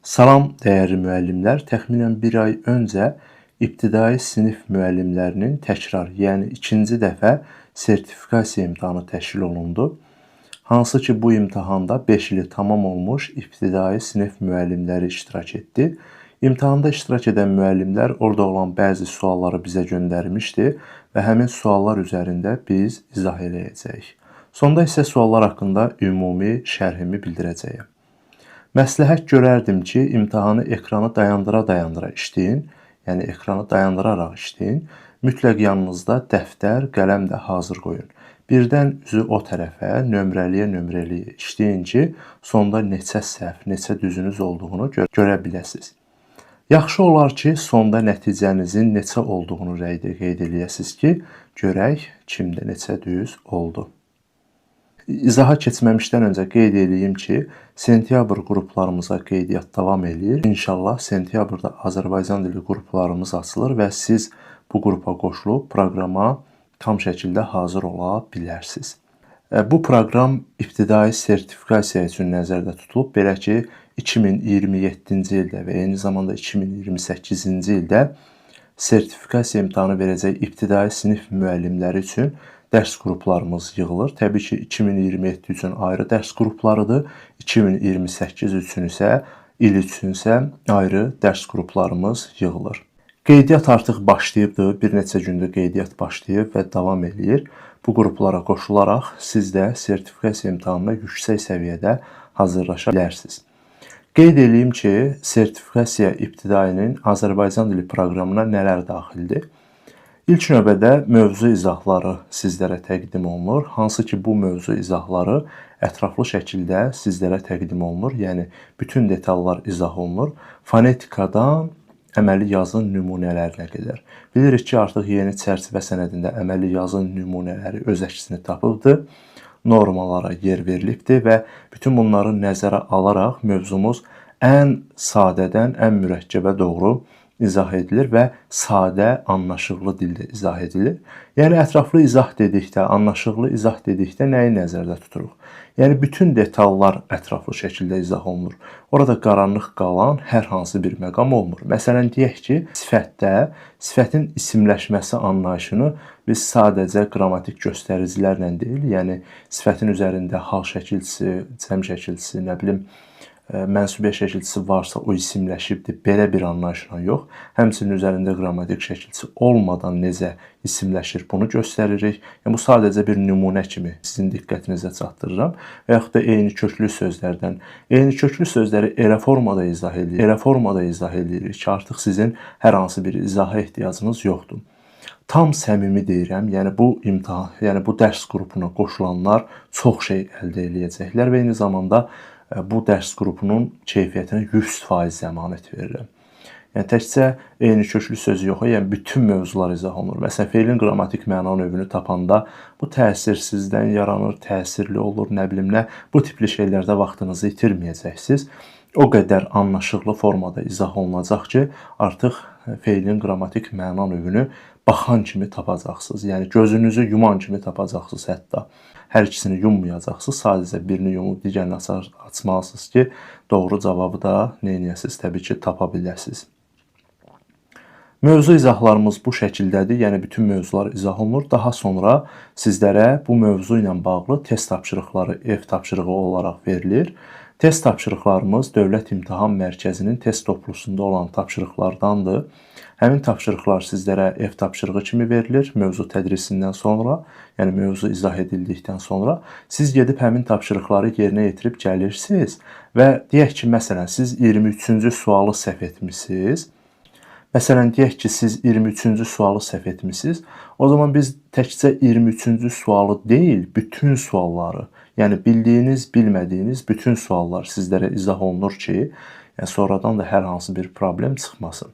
Salam dəyərli müəllimlər. Təxminən bir ay öncə ibtidai sinif müəllimlərinin təkrar, yəni ikinci dəfə sertifikasiya imtahanı təşkil olundu. Hansı ki, bu imtahanda 5 ili tamam olmuş ibtidai sinif müəllimləri iştirak etdi. İmtahanda iştirak edən müəllimlər orada olan bəzi sualları bizə göndərmişdi və həmin suallar üzərində biz izah eləyəcəyik. Sonda isə suallar haqqında ümumi şərhimi bildirəcəyəm. Məsləhət görərdim ki, imtahanı ekranı dayandıra-dayandıra işləyin, yəni ekranı dayandıraraq işləyin. Mütləq yanınızda dəftər, qələm də hazır qoyun. Birdən üzü o tərəfə nömrəliyə işləyin ki, sonda neçə səhv, neçə düzünüz olduğunu görə biləsiniz. Yaxşı olar ki, sonda nəticənizin neçə olduğunu qeyd eləyəsiniz ki, görək kimdə neçə düz oldu. İzaha keçməmişdən öncə qeyd edeyim ki, sentyabr qruplarımıza qeydiyyat davam edir. İnşallah sentyabrda Azərbaycan dili qruplarımız açılır və siz bu qrupa qoşulub proqrama tam şəkildə hazır ola bilərsiniz. Bu proqram ibtidai sertifikasiya üçün nəzərdə tutulub. Belə ki, 2027-ci ildə və eyni zamanda 2028-ci ildə sertifikasiya imtahanı verəcək ibtidai sinif müəllimləri üçün dərs qruplarımız yığılır. Təbii ki, 2027 üçün ayrı dərs qruplarıdır. 2028 üçün isə, il üçün isə ayrı dərs qruplarımız yığılır. Qeydiyyat artıq başlayıbdır. Bir neçə gündür qeydiyyat başlayıb və davam eləyir. Bu qruplara qoşularaq siz də sertifikasiya imtahanına yüksək səviyyədə hazırlaşa bilərsiniz. Qeyd edeyim ki, sertifikasiya ibtidainin Azərbaycan dili proqramına nələr daxildir? İlk növbədə mövzu izahları sizlərə təqdim olunur. Hansı ki, bu mövzu izahları ətraflı şəkildə sizlərə təqdim olunur. Yəni, bütün detallar izah olunur. Fonetikadan əməli yazı nümunələrinə qədər. Bilirik ki, artıq yeni çərçivə sənədində əməli yazı nümunələri öz əksini tapıbdır. Normalara yer verilibdir və bütün bunları nəzərə alaraq mövzumuz ən sadədən ən mürəkkəbə doğru izah edilir və sadə, anlaşıqlı dildə izah edilir. Yəni, ətraflı izah dedikdə, anlaşıqlı izah dedikdə nəyi nəzərdə tuturuq? Yəni, bütün detallar ətraflı şəkildə izah olunur. Orada qaranlıq qalan hər hansı bir məqam olmur. Məsələn, deyək ki, sifətdə, sifətin isimləşməsi anlayışını biz sadəcə qrammatik göstəricilərlə deyil, yəni sifətin üzərində hal şəkilçisi, cəm şəkilçisi, nə bilim, mənsubiyyət şəkilçisi varsa o isimləşibdir. Belə bir anlayışla yox. Həmçinin üzərində qrammatik şəkilçisi olmadan necə isimləşir bunu göstəririk. Yəni, bu sadəcə bir nümunə kimi sizin diqqətinizə çatdırıram. Və yaxud da eyni köklü sözlərdən. Eyni köklü sözləri elə formada izah edirik ki, artıq sizin hər hansı bir izaha ehtiyacınız yoxdur. Tam səmimi deyirəm, yəni bu dərs qrupuna qoşulanlar çox şey əldə eləyəcəklər və eyni zamanda bu dərs qrupunun keyfiyyətinə 100% zəmanət verirəm. Yəni, təkcə eyni köklü sözü yox, yəni bütün mövzular izah olunur. Məsələn, feilin qrammatik məna növünü tapanda bu təsirsizdən yaranır, təsirli olur, nə bilim nə. Bu tipli şeylərdə vaxtınızı itirməyəcəksiniz. O qədər anlaşıqlı formada izah olunacaq ki, artıq feilin qrammatik məna növünü baxan kimi tapacaqsınız. Yəni, gözünüzü yuman kimi tapacaqsınız hətta. Hər ikisini yummayacaqsınız, sadəcə birini yumub digərini açmalısınız ki, doğru cavabı da neyniyəsiniz? Təbii ki, tapa biləsiniz. Mövzu izahlarımız bu şəkildədir, yəni bütün mövzular izah olunur. Daha sonra sizlərə bu mövzu ilə bağlı test tapşırıqları ev tapşırığı olaraq verilir. Test tapşırıqlarımız Dövlət İmtahan Mərkəzinin test toplusunda olan tapşırıqlardandır. Həmin tapşırıqlar sizlərə ev tapşırığı kimi verilir mövzu tədrisindən sonra, yəni mövzu izah edildikdən sonra. Siz gedib həmin tapşırıqları yerinə yetirib gəlirsiniz və deyək ki, məsələn, siz 23-cü sualı səhv etmişsiniz. O zaman biz təkcə 23-cü sualı deyil, bütün sualları, yəni bildiyiniz, bilmədiyiniz bütün suallar sizlərə izah olunur ki, sonradan da hər hansı bir problem çıxmasın.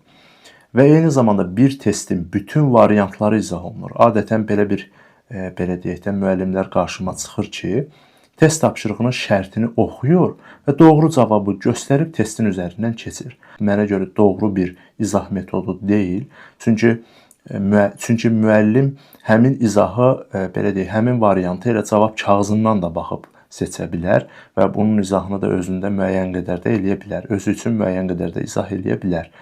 Və eyni zamanda bir testin bütün variantları izah olunur. Adətən belə deyək də, müəllimlər qarşıma çıxır ki, test tapşırığının şərtini oxuyur və doğru cavabı göstərib testin üzərindən keçir. Mənə görə doğru bir izah metodu deyil. Çünki müəllim həmin izahı, həmin variantı elə cavab kağızından da baxıb seçə bilər və bunun izahını da özündə müəyyən qədər də eləyə bilər. Özü üçün müəyyən qədər də izah eləyə bilər.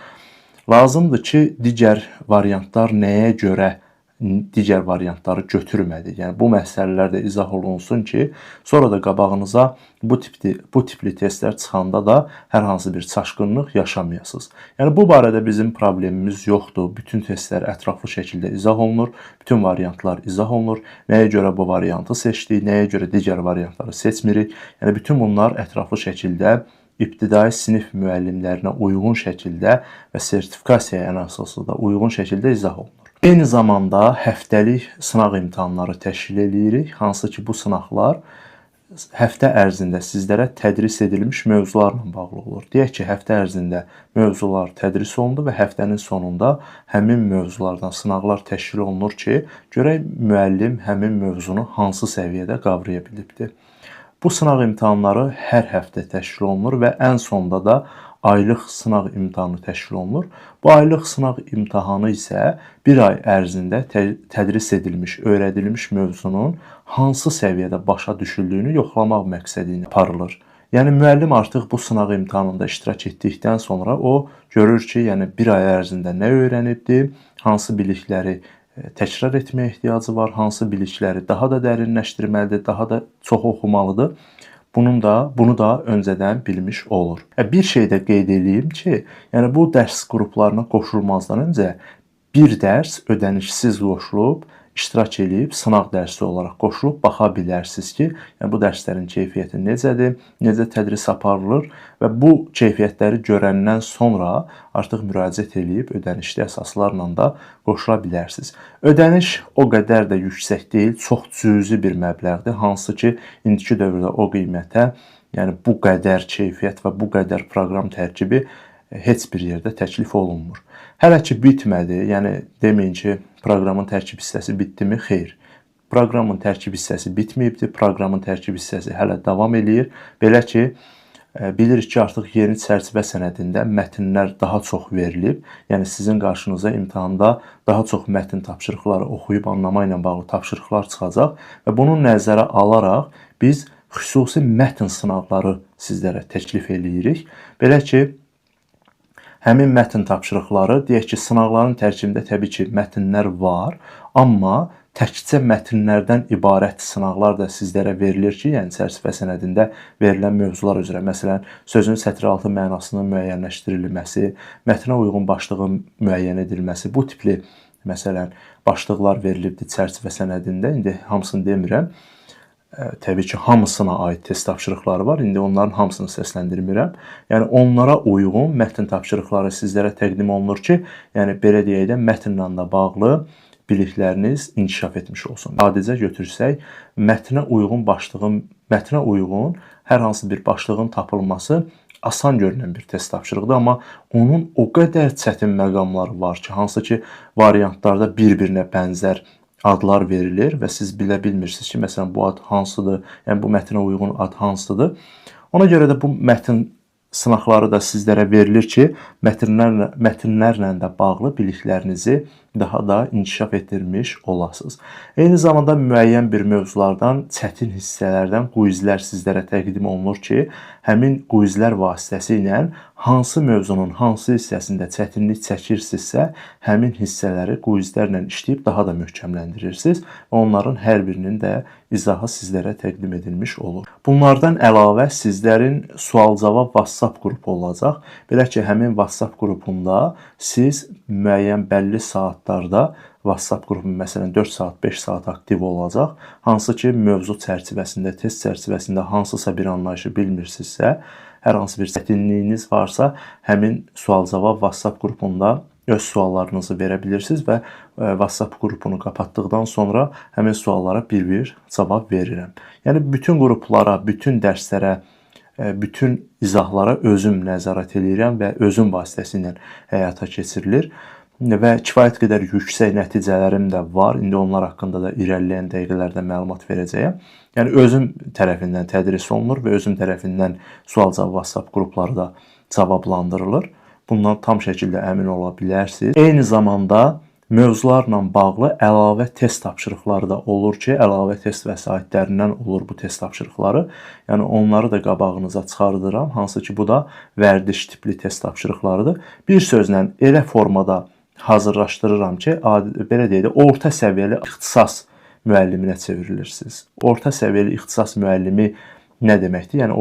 Lazımdır ki, digər variantlar nəyə görə digər variantları götürmədi. Yəni bu məsələlər də izah olunsun ki, sonra da qabağınıza bu tipli testlər çıxanda da hər hansı bir çaşqınlıq yaşamayasınız. Yəni bu barədə bizim problemimiz yoxdur. Bütün testlər ətraflı şəkildə izah olunur, bütün variantlar izah olunur. Nəyə görə bu variantı seçdik, nəyə görə digər variantları seçmirik. Yəni bütün bunlar ətraflı şəkildə ibtidai sinif müəllimlərinə uyğun şəkildə və sertifikasiyaya ən əsası da uyğun şəkildə izah olunur. Eyni zamanda həftəlik sınaq imtahanları təşkil edirik, hansı ki bu sınaqlar həftə ərzində sizlərə tədris edilmiş mövzularla bağlı olur. Deyək ki, həftə ərzində mövzular tədris olundu və həftənin sonunda həmin mövzulardan sınaqlar təşkil olunur ki, görək müəllim həmin mövzunu hansı səviyyədə qavraya bilibdir. Bu sınaq imtahanları hər həftə təşkil olunur və ən sonda da aylıq sınaq imtahanı təşkil olunur. Bu aylıq sınaq imtahanı isə bir ay ərzində tədris edilmiş, öyrədilmiş mövzunun hansı səviyyədə başa düşüldüyünü yoxlamaq məqsədi ilə aparılır. Yəni müəllim artıq bu sınaq imtahanında iştirak etdikdən sonra o görür ki, yəni bir ay ərzində nə öyrənibdi, hansı bilikləri təkrar etməyə ehtiyacı var, hansı bilikləri daha da dərinləşdirməlidir, daha da çox oxumalıdır. Bunu da öncədən bilmiş olur. Bir şey də qeyd edeyim ki, yəni bu dərs qruplarına qoşulmazdan öncə bir dərs ödənişsiz qoşulub, iştirak edib, sınaq dərsi olaraq qoşulub baxa bilərsiniz ki, yəni bu dərslərin keyfiyyəti necədir, necə tədris aparılır və bu keyfiyyətləri görəndən sonra artıq müraciət edib ödənişli əsaslarla da qoşula bilərsiniz. Ödəniş o qədər də yüksək deyil, çox cüzi bir məbləğdir, hansı ki, indiki dövrdə o qiymətə, yəni bu qədər keyfiyyət və bu qədər proqram tərkibi heç bir yerdə təklif olunmur. Hələ ki bitmədi, yəni deməyin ki, proqramın tərkib hissəsi bitdimi? Xeyr. Proqramın tərkib hissəsi bitməyibdir, proqramın tərkib hissəsi hələ davam eləyir. Belə ki, bilirik ki, artıq yeni çərçivə sənədində mətnlər daha çox verilib. Yəni sizin qarşınıza imtahanda daha çox mətn tapşırıqları oxuyub anlama ilə bağlı tapşırıqlar çıxacaq və bunu nəzərə alaraq biz xüsusi mətn sınaqları sizlərə təklif eləyirik. Belə ki, həmin mətn tapşırıqları, deyək ki, sınaqların tərkibində təbii ki, mətnlər var, amma təkcə mətnlərdən ibarət sınaqlar da sizlərə verilir ki, yəni çərçivə sənədində verilən mövzular üzrə, məsələn, sözün sətiraltı mənasının müəyyənləşdirilməsi, mətnə uyğun başlığın müəyyən edilməsi, bu tipli, məsələn, başlıqlar verilibdir çərçivə sənədində, indi hamısını demirəm. Təbii ki, hamısına aid test tapşırıqları var. İndi onların hamısını səsləndirmirəm. Yəni onlara uyğun mətn tapşırıqları sizlərə təqdim olunur ki, yəni belə deyək də mətnlə də bağlı bilikləriniz inkişaf etmiş olsun. Adicə götürsək, mətnə uyğun hər hansı bir başlığın tapılması asan görünən bir test tapşırıqdır, amma onun o qədər çətin məqamları var ki, hansı ki, variantlarda bir-birinə bənzər adlar verilir və siz bilə bilmirsiniz ki, məsələn, bu ad hansıdır, yəni bu mətnə uyğun ad hansıdır. Ona görə də bu mətn sınaqları da sizlərə verilir ki, mətnlərlə də bağlı biliklərinizi daha da inkişaf etdirmiş olasınız. Eyni zamanda müəyyən bir mövzulardan, çətin hissələrdən quizlər sizlərə təqdim olunur ki, həmin quizlər vasitəsilə hansı mövzunun hansı hissəsində çətinlik çəkirsinizsə, həmin hissələri quizlərlə işləyib daha da möhkəmləndirirsiniz və onların hər birinin də izahı sizlərə təqdim edilmiş olur. Bunlardan əlavə sizlərin sual-cavab WhatsApp qrupu olacaq. Belə ki, həmin WhatsApp qrupunda siz müəyyən bəlli saatlarda WhatsApp qrupu məsələn 4 saat, 5 saat aktiv olacaq. Hansı ki, mövzu çərçivəsində, test çərçivəsində hansısa bir anlayışı bilmirsinizsə, hər hansı bir çətinliyiniz varsa, həmin sual-cavab WhatsApp qrupunda öz suallarınızı verə bilirsiniz və WhatsApp qrupunu kapatdıqdan sonra həmin suallara bir-bir cavab verirəm. Yəni bütün qruplara, bütün dərslərə, bütün izahlara özüm nəzarət edirəm və özüm vasitəsilə həyata keçirilir. Və kifayət qədər yüksək nəticələrim də var. İndi onlar haqqında da irəliləyən dəqiqələrdə məlumat verəcəyəm. Yəni özüm tərəfindən tədris olunur və özüm tərəfindən sual-cavab WhatsApp qrupları da cavablandırılır. Bundan tam şəkildə əmin ola bilərsiniz. Eyni zamanda Mövzularla bağlı əlavə test tapşırıqları da olur ki, əlavə test vəsaitlərindən olur bu test tapşırıqları. Yəni onları da qabağınıza çıxardıram, hansı ki bu da vərdiş tipli test tapşırıqlarıdır. Bir sözlə elə formada hazırlaşdırıram ki, belə deyək də, orta səviyyəli ixtisas müəlliminə çevrilirsiniz. Orta səviyyəli ixtisas müəllimi nə deməkdir? Yəni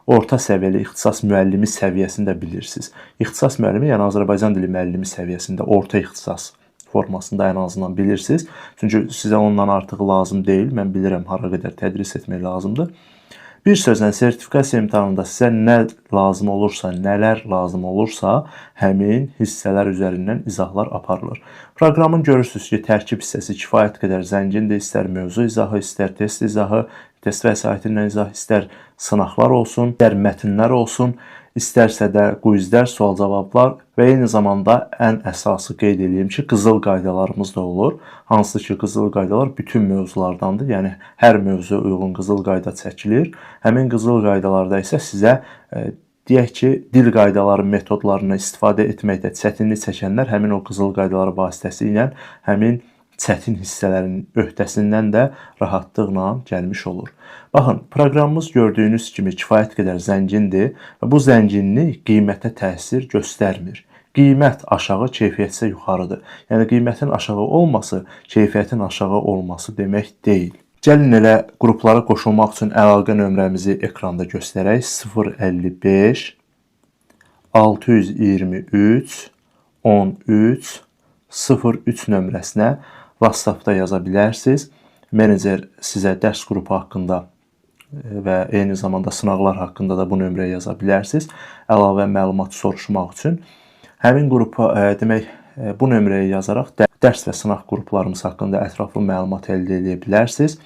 orta səviyyəli ixtisas müəllimi səviyyəsində bilirsiniz. İxtisas müəllimi, yəni Azərbaycan dili müəllimi səviyyəsində orta ixtisas formasında ən azından bilirsiniz. Çünki sizə ondan artıq lazım deyil. Mən bilirəm hara qədər tədris etmək lazımdır. Bir sözlə sertifikasiya imtahanında sizə nə lazım olursa, nələr lazım olursa, həmin hissələr üzərindən izahlar aparılır. Proqramın görürsünüz ki, tərkib hissəsi kifayət qədər zəngindir. İstər mövzu izahı, istər test izahı, test vəsaitindən izah, istər sınaqlar olsun, istər mətnlər olsun, istərsə də quizlər, sual-cavablar və eyni zamanda ən əsası qeyd edeyim ki, qızıl qaydalarımız da olur. Hansı ki, qızıl qaydalar bütün mövzulardandır. Yəni, hər mövzuya uyğun qızıl qayda çəkilir. Həmin qızıl qaydalarda isə sizə deyək ki, dil qaydaları metodlarından istifadə etməkdə çətinlik çəkənlər həmin o qızıl qaydaları vasitəsilə həmin çətin hissələrin öhdəsindən də rahatlıqla gəlmiş olur. Baxın, proqramımız gördüyünüz kimi kifayət qədər zəngindir və bu zənginlik qiymətə təsir göstərmir. Qiymət aşağı, keyfiyyət isə yuxarıdır. Yəni, qiymətin aşağı olması, keyfiyyətin aşağı olması demək deyil. Gəlin elə qruplara qoşulmaq üçün əlaqə nömrəmizi ekranda göstərək. 055 623 13 03 nömrəsinə WhatsApp-da yaza bilərsiniz. Menecer sizə dərs qrupu haqqında və eyni zamanda sınaqlar haqqında da bu nömrəyə yaza bilərsiniz. Əlavə məlumat soruşmaq üçün. Həmin qrupa, demək, bu nömrəyə yazaraq dərs və sınaq qruplarımız haqqında ətraflı məlumat əldə edə bilərsiniz.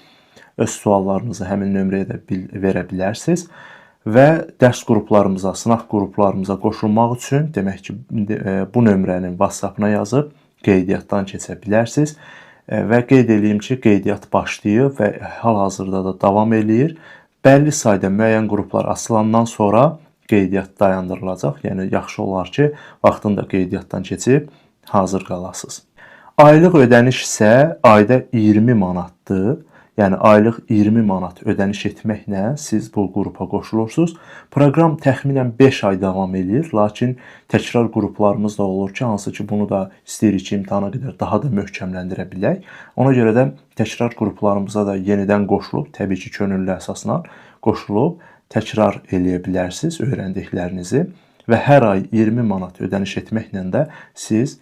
Öz suallarınızı həmin nömrəyə də verə bilərsiniz. Və dərs qruplarımıza, sınaq qruplarımıza qoşulmaq üçün, demək ki, bu nömrənin WhatsApp-ına yazıb qeydiyyatdan keçə bilərsiniz. Və qeyd edeyim ki, qeydiyyat başlayıb və hal-hazırda da davam eləyir. Bəlli sayda müəyyən qruplar açılandan sonra qeydiyyat dayandırılacaq. Yəni, yaxşı olar ki, vaxtında qeydiyyatdan keçib hazır qalasınız. Aylıq ödəniş isə ayda 20 manatdır. Yəni, aylıq 20 manat ödəniş etməklə siz bu qrupa qoşulursunuz. Proqram təxminən 5 ay davam edir, lakin təkrar qruplarımız da olur ki, hansı ki, bunu da istəyirik ki, imtahana qədər daha da möhkəmləndirə bilək. Ona görə də təkrar qruplarımıza da yenidən qoşulub, təbii ki, könüllü əsasla qoşulub, təkrar eləyə bilərsiniz öyrəndiklərinizi və hər ay 20 manat ödəniş etməklə də siz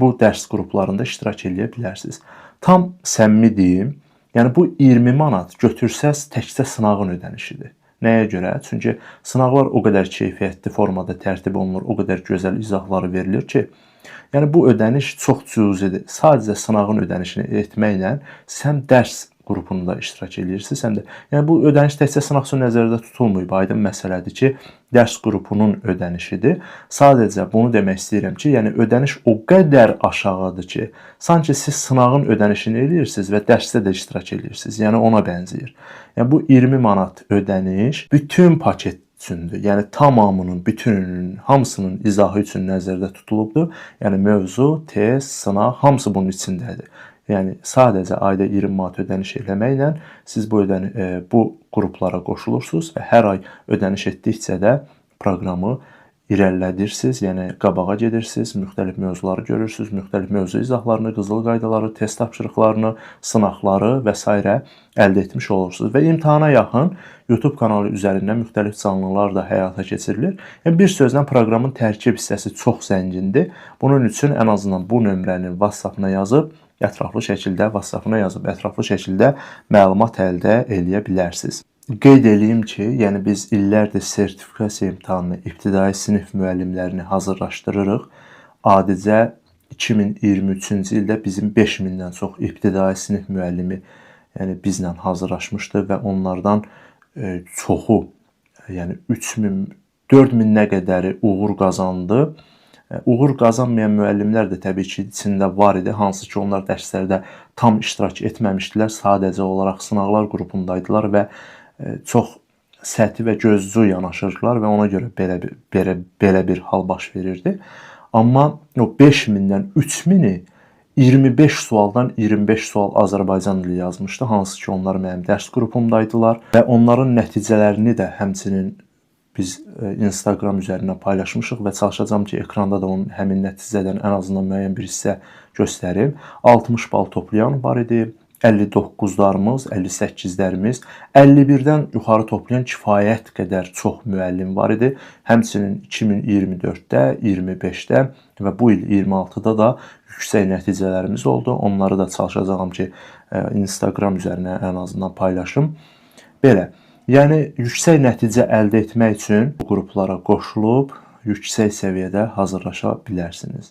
bu dərs qruplarında iştirak eləyə bilərsiniz. Tam səmimi deyim, yəni bu 20 manat götürsəz təkcə sınağın ödənişidir. Nəyə görə? Çünki sınaqlar o qədər keyfiyyətli formada tərtib olunur, o qədər gözəl izahları verilir ki, yəni bu ödəniş çox cüzidir. Sadəcə sınağın ödənişini etməklə siz həm dərs qrupunda iştirak edirsiniz, həm də yəni bu ödəniş təkcə sınaq üçün nəzərdə tutulmayıb. Aydın məsələdir ki, dərs qrupunun ödənişidir. Sadəcə bunu demək istəyirəm ki, yəni ödəniş o qədər aşağıdır ki, sanki siz sınağın ödənişini edirsiniz və dərsdə də iştirak edirsiniz. Yəni ona bənzəyir. Yəni bu 20 manat ödəniş bütün paket üçündür. Yəni tamamının, bütününün, hamısının izahı üçün nəzərdə tutulubdur. Yəni mövzu, test, sınaq hamısı bunun içindədir. Yəni sadəcə ayda 20 manat ödəniş eləməklə siz bu qruplara qoşulursunuz və hər ay ödəniş etdikcə də proqramı irəlilədirsiniz, yəni qabağa gedirsiniz, müxtəlif mövzuları görürsünüz, müxtəlif mövzu izahlarını, qızıl qaydaları, test tapşırıqlarını, sınaqları və s. əldə etmiş olursunuz. Və imtahana yaxın YouTube kanalı üzərindən müxtəlif canlılar da həyata keçirilir. Yəni, bir sözlə proqramın tərkib hissəsi çox zəngindir. Bunun üçün ən azından bu nömrənin WhatsApp-ına yazıb, ətraflı şəkildə məlumat əldə eləyə bilərsiniz. Qeyd edeyim ki, yəni biz illərdir sertifikasiya imtahanını ibtidai sinif müəllimlərini hazırlaşdırırıq. Adicə 2023-cü ildə bizim 5000-dən çox ibtidai sinif müəllimi yəni bizlə hazırlaşmışdı və onlardan çoxu, yəni 3000, 4000-nə qədəri uğur qazandı. Uğur qazanmayan müəllimlər də təbii ki, içində var idi, hansı ki, onlar dərslərdə tam iştirak etməmişdilər, sadəcə olaraq sınaqlar qrupundaydılar və çox səthi və gözcü yanaşırdılar və ona görə belə bir hal baş verirdi. Amma o 5000-dən 3000-i 25 sualdan 25 sual Azərbaycan dili yazmışdı, hansı ki onlar mənim dərs qrupumdaydılar və onların nəticələrini də həmçinin biz Instagram üzərindən paylaşmışıq və çalışacağam ki, ekranda da onun həmin nəticədən ən azından müəyyən bir hissə göstərim. 60 bal toplayan var idi, 59'larımız, 58'lərimiz, 51'dən yuxarı toplayan kifayət qədər çox müəllim var idi. Həmçinin 2024-də, 25-də və bu il 26-da da yüksək nəticələrimiz oldu. Onları da çalışacağam ki, Instagram üzərinə ən azından paylaşım. Belə. Yəni, yüksək nəticə əldə etmək üçün bu qruplara qoşulub, yüksək səviyyədə hazırlaşa bilərsiniz.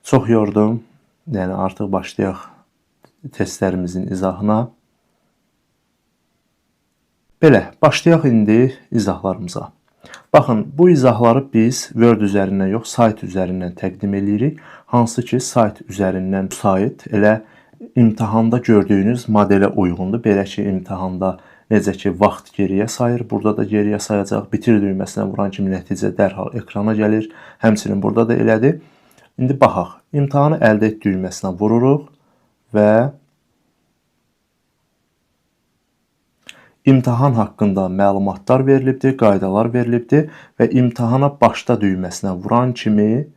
Çox yordum, yəni artıq başlayaq testlərimizin izahına. Belə, başlayaq indi izahlarımıza. Baxın, bu izahları biz Word üzərindən yox, sayt üzərindən təqdim edirik. Hansı ki, sayt üzərindən sayt elə imtahanda gördüyünüz modelə uyğundur. Belə ki, imtahanda necə ki, vaxt geriyə sayır, burada da geriyə sayacaq. Bitir düyməsinə vuran kimi nəticə dərhal ekrana gəlir. Həmçinin burada da elədir. İndi baxaq, imtahanı əldə et düyməsinə vururuq və imtahan haqqında məlumatlar verilibdir, qaydalar verilibdir və imtahana başla düyməsinə vuran kimi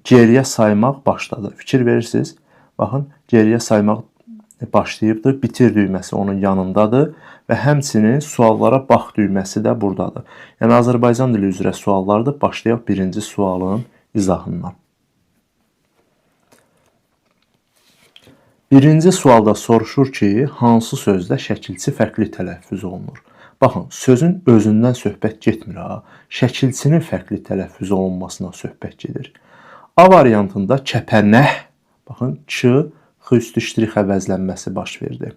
geriyə saymaq başladı. Fikir verirsiniz. Baxın, geriyə saymaq başlayıbdır. Bitir düyməsi onun yanındadır və həmçinin suallara bax düyməsi də buradadır. Yəni, Azərbaycan dili üzrə suallardır. Başlayaq birinci sualın izahından. Birinci sualda soruşur ki, hansı sözdə şəkilçi fərqli tələffüz olunur? Baxın, sözün özündən söhbət getmir ha. Şəkilçinin fərqli tələffüz olunmasına söhbət gedir. A variantında kəpənək, baxın, ç, x üstü ştrix əvəzlənməsi baş verdi.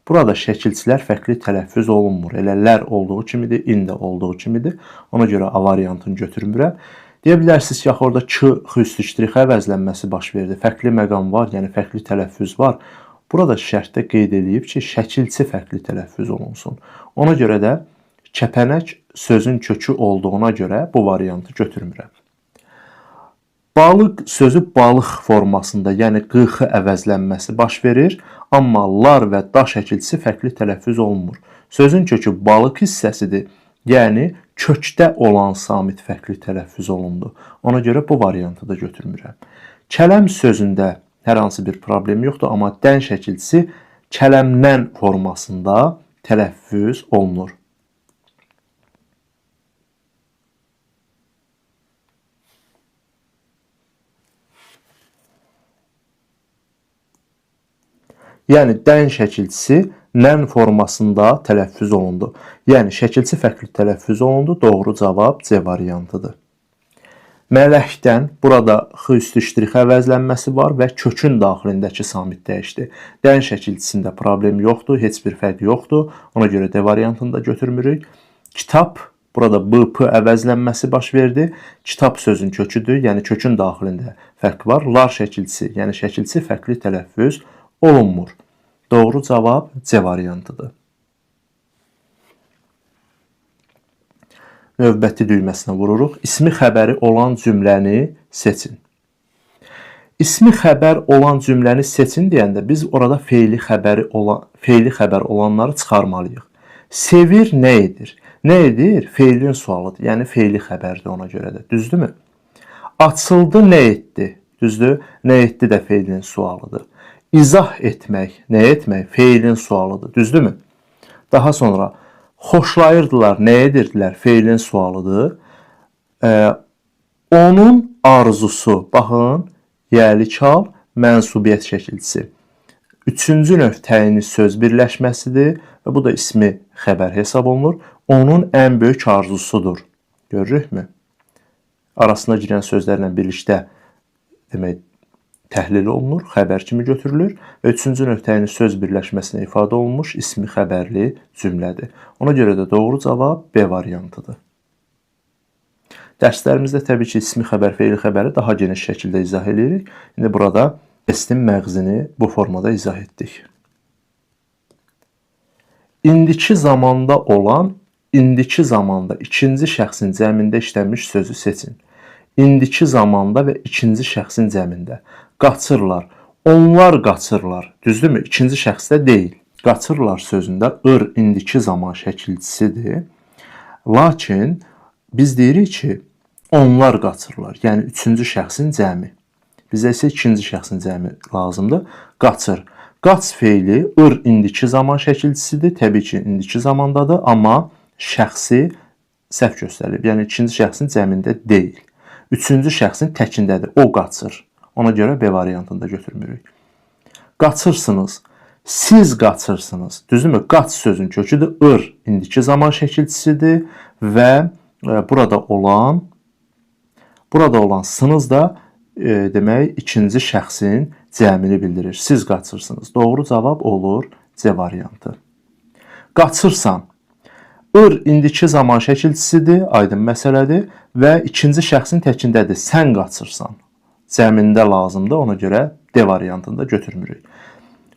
Burada şəkilçilər fərqli tələffüz olunmur. Elə lər olduğu kimidir, in də olduğu kimidir. Ona görə A variantını götürmürəm. Deyə bilərsiniz ki, axı orada k, x üstü ştrix əvəzlənməsi baş verdi. Fərqli məqam var, yəni fərqli tələffüz var. Burada şərtdə qeyd edilib ki, şəkilçi fərqli tələffüz olunsun. Ona görə də kəpənək sözün kökü olduğuna görə bu variantı götürmürəm. Balıq sözü balıq formasında, yəni qıx əvəzlənməsi baş verir, amma lar və da şəkilçisi fərqli tələffüz olunmur. Sözün kökü balıq hissəsidir, yəni kökdə olan samit fərqli tələffüz olundu. Ona görə bu variantı da götürmürəm. Kələm sözündə hər hansı bir problem yoxdur, amma dən şəkilçisi kələmdən formasında tələffüz olunur. Yəni, dən şəkilçisi nən formasında tələffüz olundu. Yəni, şəkilçi fərqli tələffüz olundu. Doğru cavab C variantıdır. Mələkdən burada x üstü ştrix əvəzlənməsi var və kökün daxilindəki samit dəyişdi. Dən şəkilçisində problem yoxdur, heç bir fərq yoxdur. Ona görə D variantını da götürmürük. Kitab, burada BP əvəzlənməsi baş verdi. Kitab sözün köküdür, yəni kökün daxilində fərq var. Lar şəkilçisi, yəni şəkilçi fərqli tələffüz olunmur. Doğru cavab C variantıdır. Növbəti düyməsinə vururuq. İsmi xəbəri olan cümləni seçin. İsmi xəbər olan cümləni seçin deyəndə biz orada feili xəbər olanları çıxarmalıyıq. Sevir nə edir? Nə edir? Feilin sualıdır. Yəni feili xəbərdir ona görə də. Düzdürmü? Açıldı nə etdi? Düzdür? Nə etdi də feilin sualıdır. İzah etmək, nə etmək? Feilin sualıdır. Düzdürmü? Daha sonra xoşlayırdılar, nə edirdilər? Feilin sualıdır. Onun arzusu, baxın, yəli kal, mənsubiyyət şəkilçisi. Üçüncü növ təyini söz birləşməsidir və bu da ismi xəbər hesab olunur. Onun ən böyük arzusudur. Görürükmü? Arasına girən sözlərlə birlikdə demək, təhlil olunur, xəbər kimi götürülür və üçüncü nöqtənin söz birləşməsinə ifadə olunmuş ismi xəbərli cümlədir. Ona görə də doğru cavab B variantıdır. Dərslərimizdə təbii ki, ismi xəbər, feili xəbəri daha geniş şəkildə izah edirik. İndi burada testin məğzini bu formada izah etdik. İndiki zamanda olan, indiki zamanda ikinci şəxsin cəmində işlənmiş sözü seçin. indiki zamanda və ikinci şəxsin cəmində. Qaçırlar, onlar qaçırlar. Düzdürmü? İkinci şəxsdə deyil. Qaçırlar sözündə ır indiki zaman şəkilçisidir. Lakin biz deyirik ki, onlar qaçırlar. Yəni üçüncü şəxsin cəmi. Bizə isə ikinci şəxsin cəmi lazımdır. Qaçır. Qaç feili ır indiki zaman şəkilçisidir. Təbii ki, indiki zamandadır, amma şəxsi səhv göstərilib. Yəni ikinci şəxsin cəmində deyil. Üçüncü şəxsin təkindədir. O qaçır. Ona görə B variantında götürmürük. Qaçırsınız. Siz qaçırsınız. Düzdürmü? Qaç sözün köküdür. Ir indiki zaman şəkilçisidir və burada olan sınız da demək ikinci şəxsin cəmini bildirir. Siz qaçırsınız. Doğru cavab olur C variantı. Qaçırsan. Ir indiki zaman şəkilçisidir, aydın məsələdir və ikinci şəxsin təkindədir. Sən qaçırsan. Cəmində lazımdır, ona görə D variantında götürmürük.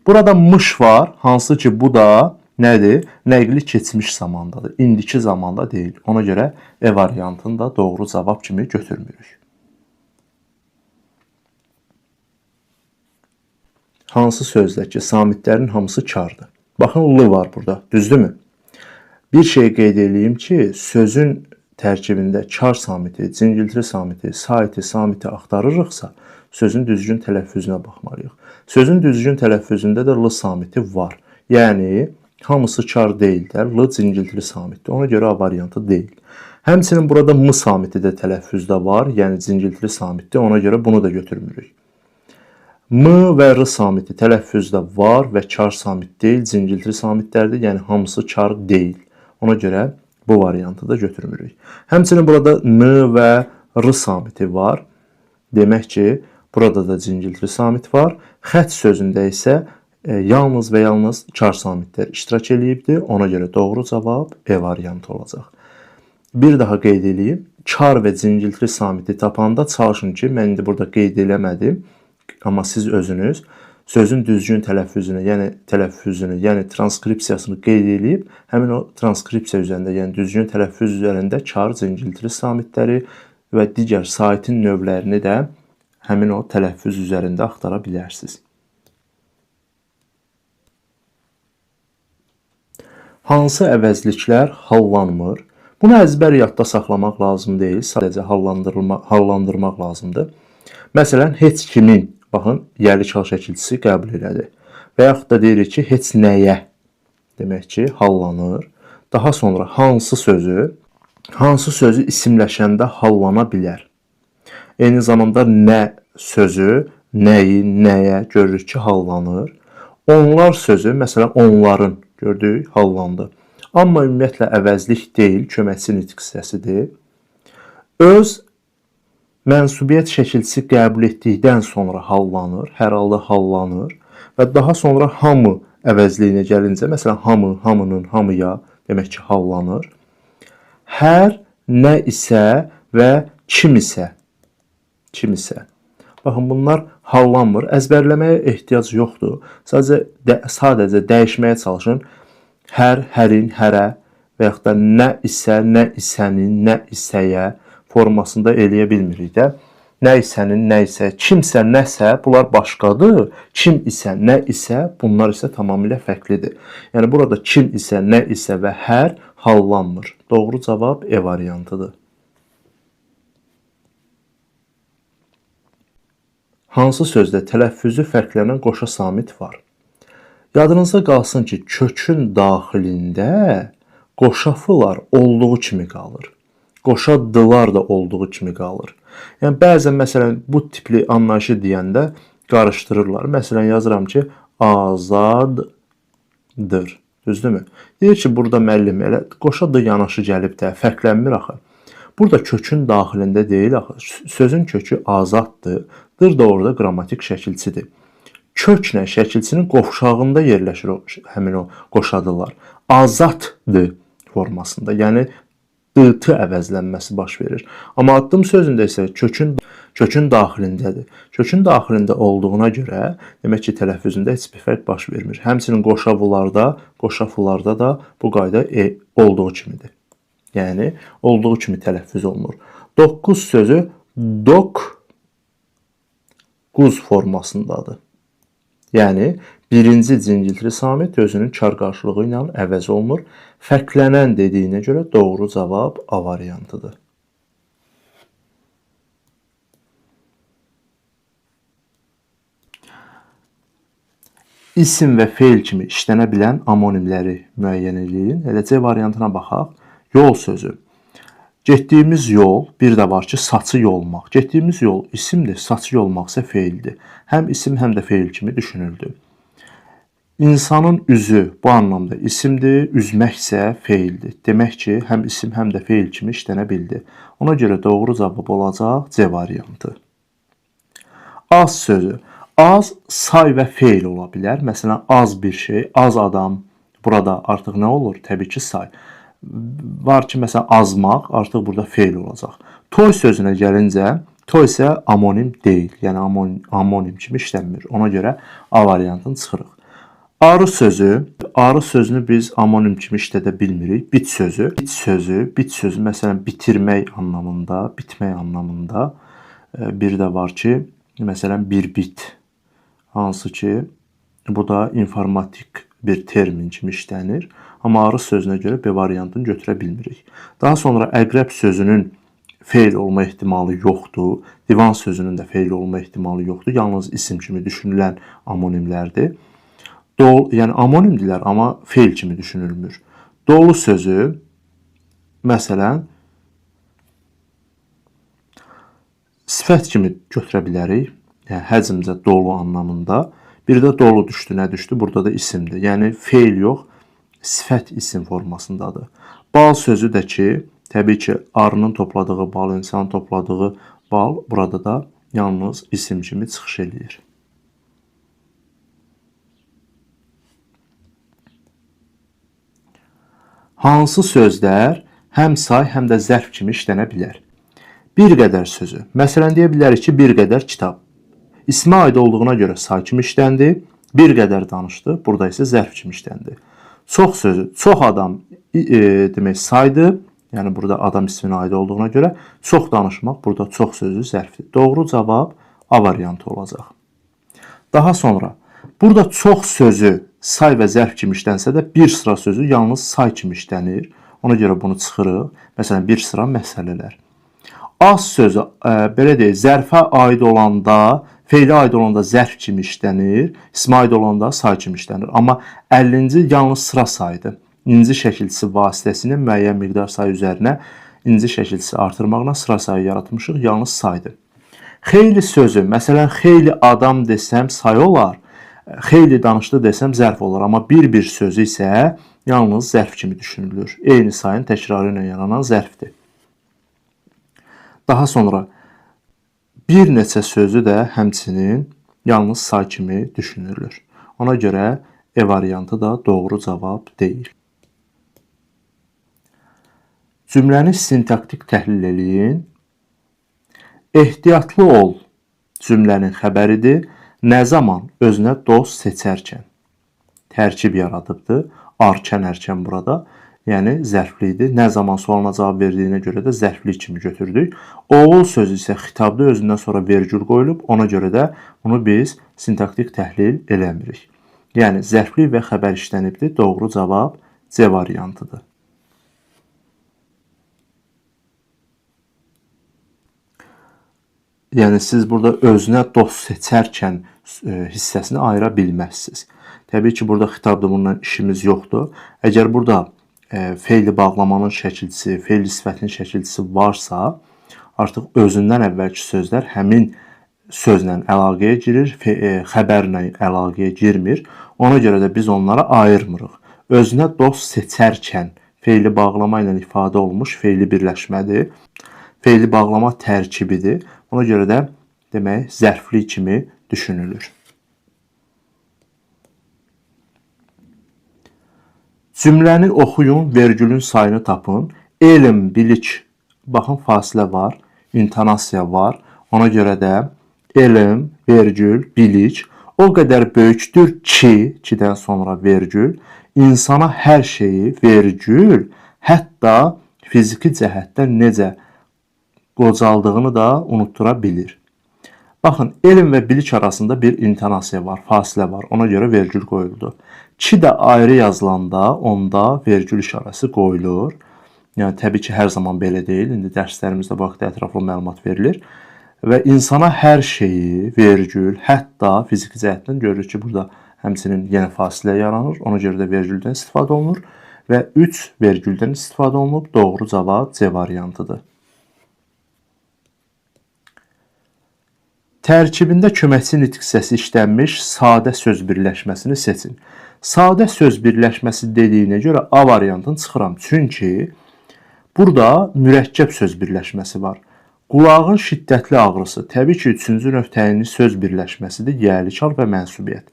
Burada mış var, hansı ki bu da nədir? Nəqli keçmiş zamandadır. İndiki zamanda deyil. Ona görə E variantında doğru cavab kimi götürmürük. Hansı sözdəki samitlərin hamısı kardır? Baxın, L var burada, düzdürmü? Bir şey qeyd edeyim ki, sözün tərkibində kar samiti, cingiltili samiti, saiti, samiti axtarırıqsa, sözün düzgün tələffüzünə baxmalıyıq. Sözün düzgün tələffüzündə də L samiti var. Yəni, hamısı kar deyil də, L cingiltili samitdir. Ona görə A variantı deyil. Həmçinin burada M samiti də tələffüzdə var, yəni cingiltili samitdir. Ona görə bunu da götürmürük. M və R samiti tələffüzdə var və kar samit deyil, cingiltili samitlərdir. Yəni, hamısı kar deyil. Ona görə bu variantı da götürmürük. Həmçinin burada N və R samiti var. Demək ki, burada da cingiltili samit var. Xətt sözündə isə yalnız və yalnız kar samitlər iştirak edibdir. Ona görə doğru cavab E variantı olacaq. Bir daha qeyd edeyim. Kar və cingiltili samiti tapanda çalışın ki, mən indi burada qeyd eləmədim. Amma siz özünüz sözün düzgün tələffüzünü, yəni transkripsiyasını qeyd edib, həmin o transkripsiya üzərində, yəni düzgün tələffüz üzərində kar, cingiltili samitləri və digər saitin növlərini də həmin o tələffüz üzərində axtara bilərsiniz. Hansı əvəzliklər hallanmır? Bunu əzbər yadda saxlamaq lazım deyil, sadəcə hallandırmaq lazımdır. Məsələn, heç kimin, baxın, yerli kal şəkilçisi qəbul elədi. Və yaxud da deyirik ki, heç nəyə, demək ki, hallanır. Daha sonra hansı sözü isimləşəndə hallana bilər. Eyni zamanda nə sözü, nəyi, nəyə görürük ki, hallanır. Onlar sözü, məsələn, onların gördük, hallandı. Amma ümumiyyətlə əvəzlik deyil, köməkçi nitq hissəsidir. Öz mənsubiyyət şəkilçisi qəbul etdikdən sonra hallanır, hər halda hallanır və daha sonra hamı əvəzliyinə gəlincə, məsələn, hamı, hamının, hamıya demək ki, hallanır. Hər, nə isə və kim isə. Baxın, bunlar hallanmır. Əzbərləməyə ehtiyac yoxdur. Sadəcə dəyişməyə çalışın. Hər, hərin, hərə və yaxud da nə isə, nə isənin, nə isəyə formasında eləyə bilmirik də. Nə isənin, nə isə, kimsə, nəsə, bunlar başqadır. Kim isə, nə isə, bunlar isə tamamilə fərqlidir. Yəni, burada kim isə, nə isə və hər hallanmır. Doğru cavab E variantıdır. Hansı sözdə tələffüzü fərqlənən qoşa samit var? Yadınızda qalsın ki, kökün daxilində qoşafılar olduğu kimi qalır. Qoşadılar da olduğu kimi qalır. Yəni, bəzən, məsələn, bu tipli anlayışı deyəndə qarışdırırlar. Məsələn, yazıram ki, azaddır. Düzdürmü? Deyir ki, burada müəllim elə qoşadı yanaşı gəlib də, fərqlənmir axı. Burada kökün daxilində deyil axı. Sözün kökü azaddır. Dır da orada qrammatik şəkilçidir. Köklə şəkilçinin qovşağında yerləşir həmin o qoşadılar. Azaddır formasında. Yəni, dı-tı əvəzlənməsi baş verir. Amma addım sözündə isə kökün daxilindədir. Kökün daxilində olduğuna görə, demək ki, tələffüzündə heç bir fərq baş vermir. Həmçinin qoşafularda da bu qayda olduğu kimidir. Yəni, olduğu kimi tələffüz olunur. 9 sözü Quz formasındadır. Yəni, birinci Cingiltiri Samit özünün çar qarşılığı ilə əvəz olunur. Fərqlənən dediyinə görə doğru cavab A variantıdır. İsim və feil kimi işlənə bilən amonimləri müəyyən edin. Elə C variantına baxaq. Yol sözü. Getdiyimiz yol, bir də var ki, saçı yolmaq. Getdiyimiz yol isimdir, saçı yolmaq isə feildir. Həm isim, həm də feil kimi düşünüldü. İnsanın üzü bu anlamda isimdir, üzmək isə feildir. Demək ki, həm isim, həm də feil kimi işlənə bildi. Ona görə doğru cavab olacaq C variantı. Az sözü. Az say və feil ola bilər. Məsələn, az bir şey, az adam. Burada artıq nə olur? Təbii ki, say. Var ki, məsələn, azmaq artıq burada feil olacaq. Toy sözünə gəlincə, toy isə amonim deyil. Yəni, amonim kimi işlənmir. Ona görə A variantını çıxırıq. Arı sözü. Arı sözünü biz amonim kimi işlədə bilmirik. Bit sözü. Bit sözü məsələn, bitirmək anlamında, bitmək anlamında. Bir də var ki, məsələn, bir bit. Hansı ki, bu da informatik bir termin kimi işlənir. Amma arı sözünə görə B variantını götürə bilmirik. Daha sonra əqrəb sözünün feil olma ehtimalı yoxdur. Divan sözünün də feil olma ehtimalı yoxdur. Yalnız isim kimi düşünülən amonimlərdir. Yəni, amonimdirlər, amma feil kimi düşünülmür. Dolu sözü, məsələn, sifət kimi götürə bilərik. Yəni, həcmcə dolu anlamında. Bir də dolu düşdü, nə düşdü? Burada da isimdir. Yəni, feil yox, sifət isim formasındadır. Bal sözü də ki, təbii ki, arının topladığı bal, insanın topladığı bal burada da yalnız isim kimi çıxış eləyir. Hansı sözlər həm say, həm də zərf kimi işlənə bilər? Bir qədər sözü. Məsələn, deyə bilərik ki, bir qədər kitab. İsmə aid olduğuna görə say kimi işləndi. Bir qədər danışdı. Burada isə zərf kimi işləndi. Çox sözü. Çox adam demək saydı. Yəni, burada adam isminə aid olduğuna görə çox danışmaq. Burada çox sözü zərfdir. Doğru cavab A variantı olacaq. Daha sonra, burada çox sözü say və zərf kimi işlənsə də bir sıra sözü yalnız say kimi işlənir. Ona görə bunu çıxırıq. Məsələn, bir sıra məsələlər. Az sözü, belə deyək, zərfə aid olanda, feylə aid olanda zərf kimi işlənir, ismə aid olanda say kimi işlənir. Amma 50-ci yalnız sıra sayıdır. İnci şəkilçisi vasitəsilə müəyyən miqdar sayı üzərinə inci şəkilçisi artırmaqla sıra sayı yaratmışıq, yalnız saydır. Xeyli sözü, məsələn, xeyli adam desəm say olar, xeyli danışdı desəm zərf olar. Amma bir sözü isə yalnız zərf kimi düşünülür. Eyni sayın təkrarı ilə yaranan zərfdir. Daha sonra bir neçə sözü də həmçinin yalnız say kimi düşünülür. Ona görə E variantı da doğru cavab deyil. Cümləni sintaktik təhlil eləyin. Ehtiyatlı ol cümlənin xəbəridir. Nə zaman özünə dost seçərkən tərkib yaradıbdır. Arkən, ərkən burada. Yəni, zərflidir. Nə zaman sualına cavab verdiyinə görə də zərfli kimi götürdük. Oğul sözü isə xitabda özündən sonra vergül qoyulub. Ona görə də bunu biz sintaktik təhlil eləmirik. Yəni, zərfli və xəbər işlənibdir. Doğru cavab C variantıdır. Yəni, siz burada özünə dost seçərkən hissəsini ayıra bilməzsiniz. Təbii ki, burada xitabda bundan işimiz yoxdur. Əgər burada fe'li bağlamanın şəkilçisi, fe'li sifətin şəkilçisi varsa, artıq özündən əvvəlki sözlər həmin sözlə əlaqəyə girir, xəbərlə əlaqəyə girmir. Ona görə də biz onlara ayırmırıq. Özünə dost seçərkən fe'li bağlama ilə ifadə olmuş fe'li birləşmədir. Fe'li bağlama tərkibidir. Ona görə də demək zərfli kimi düşünülür. Cümləni oxuyun, vergülün sayını tapın. Elm, bilik, baxın fasilə var, intonasiya var. Ona görə də elm, vergül, bilik o qədər böyükdür ki, 2-dən sonra vergül, insana hər şeyi vergül, hətta fiziki cəhətdən necə qocaldığını da unuttura bilir. Baxın, elm və bilik arasında bir intonasiya var, fasilə var. Ona görə vergül qoyuldu. Ki də ayrı yazılanda onda vergül işarəsi qoyulur. Yəni təbii ki, hər zaman belə deyil. İndi dərslərimizdə bu haqda ətraflı məlumat verilir. Və insana hər şeyi vergül, hətta fiziki cəhətdən görürük ki, burada həmçinin yenə fasilə yaranır. Ona görə də vergüldən istifadə olunur və 3 vergüldən istifadə olunub. Doğru cavab C variantıdır. Tərkibində köməkçi nitq hissəsi işlənmiş sadə söz birləşməsini seçin. Sadə söz birləşməsi dediyinə görə A variantını çıxıram. Çünki burada mürəkkəb söz birləşməsi var. Qulağın şiddətli ağrısı. Təbii ki, 3-cü növ təyinli söz birləşməsidir. Yəlikar və mənsubiyyət.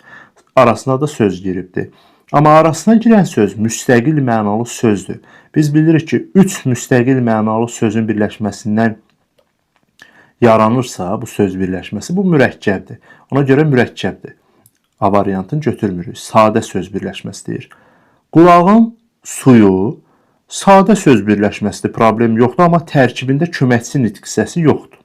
Arasına da söz giribdir. Amma arasına girən söz müstəqil mənalı sözdür. Biz bilirik ki, 3 müstəqil mənalı sözün birləşməsindən yaranırsa bu söz birləşməsi, bu mürəkkəbdir. Ona görə mürəkkəbdir. A variantını götürmürük. Sadə söz birləşməsi deyir. Qulağın suyu sadə söz birləşməsidir, problem yoxdur, amma tərkibində köməkçi nitq hissəsi yoxdur.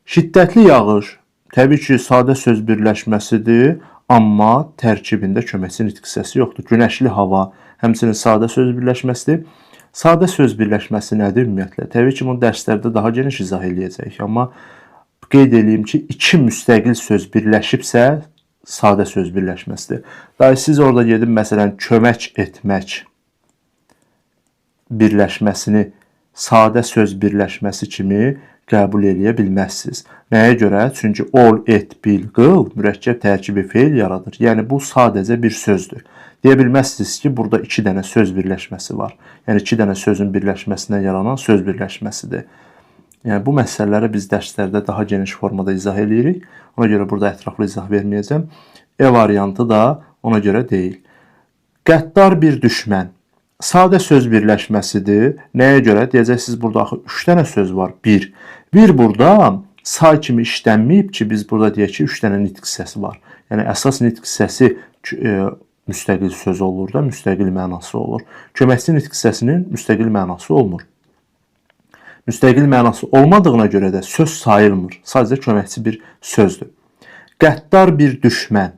Şiddətli yağış, təbii ki, sadə söz birləşməsidir, amma tərkibində köməkçi nitq hissəsi yoxdur. Günəşli hava, həmçinin sadə söz birləşməsidir. Sadə söz birləşməsi nədir ümumiyyətlə? Təbii ki, bunu dərslərdə daha geniş izah eləyəcəyik, amma qeyd edeyim ki, 2 müstəqil söz birləşibsə, sadə söz birləşməsidir. Daha siz orada gedib, məsələn, kömək etmək birləşməsini sadə söz birləşməsi kimi qəbul eləyə bilməzsiniz. Nəyə görə? Çünki ol, et, bil, qıl mürəkkəb tərkibi feil yaradır. Yəni, bu sadəcə bir sözdür. Deyə bilməzsiniz ki, burada 2 dənə söz birləşməsi var. Yəni, 2 dənə sözün birləşməsindən yaranan söz birləşməsidir. Yəni, bu məsələləri biz dərslərdə daha geniş formada izah edirik. Ona görə burada ətraflı izah verməyəcəm. E variantı da ona görə deyil. Qəddar bir düşmən. Sadə söz birləşməsidir. Nəyə görə? Deyəcəksiniz, burada axı 3 dənə söz var. 1. Bir burada say kimi işlənməyib ki, biz burada deyək ki, 3 dənə nitq hissəsi var. Yəni, əsas nitq hissəsi müstəqil söz olur da, müstəqil mənası olur. Köməkçi nitq hissəsinin müstəqil mənası olmur. Müstəqil mənası olmadığına görə də söz sayılmır. Sadəcə köməkçi bir sözdür. Qəddar bir düşmən.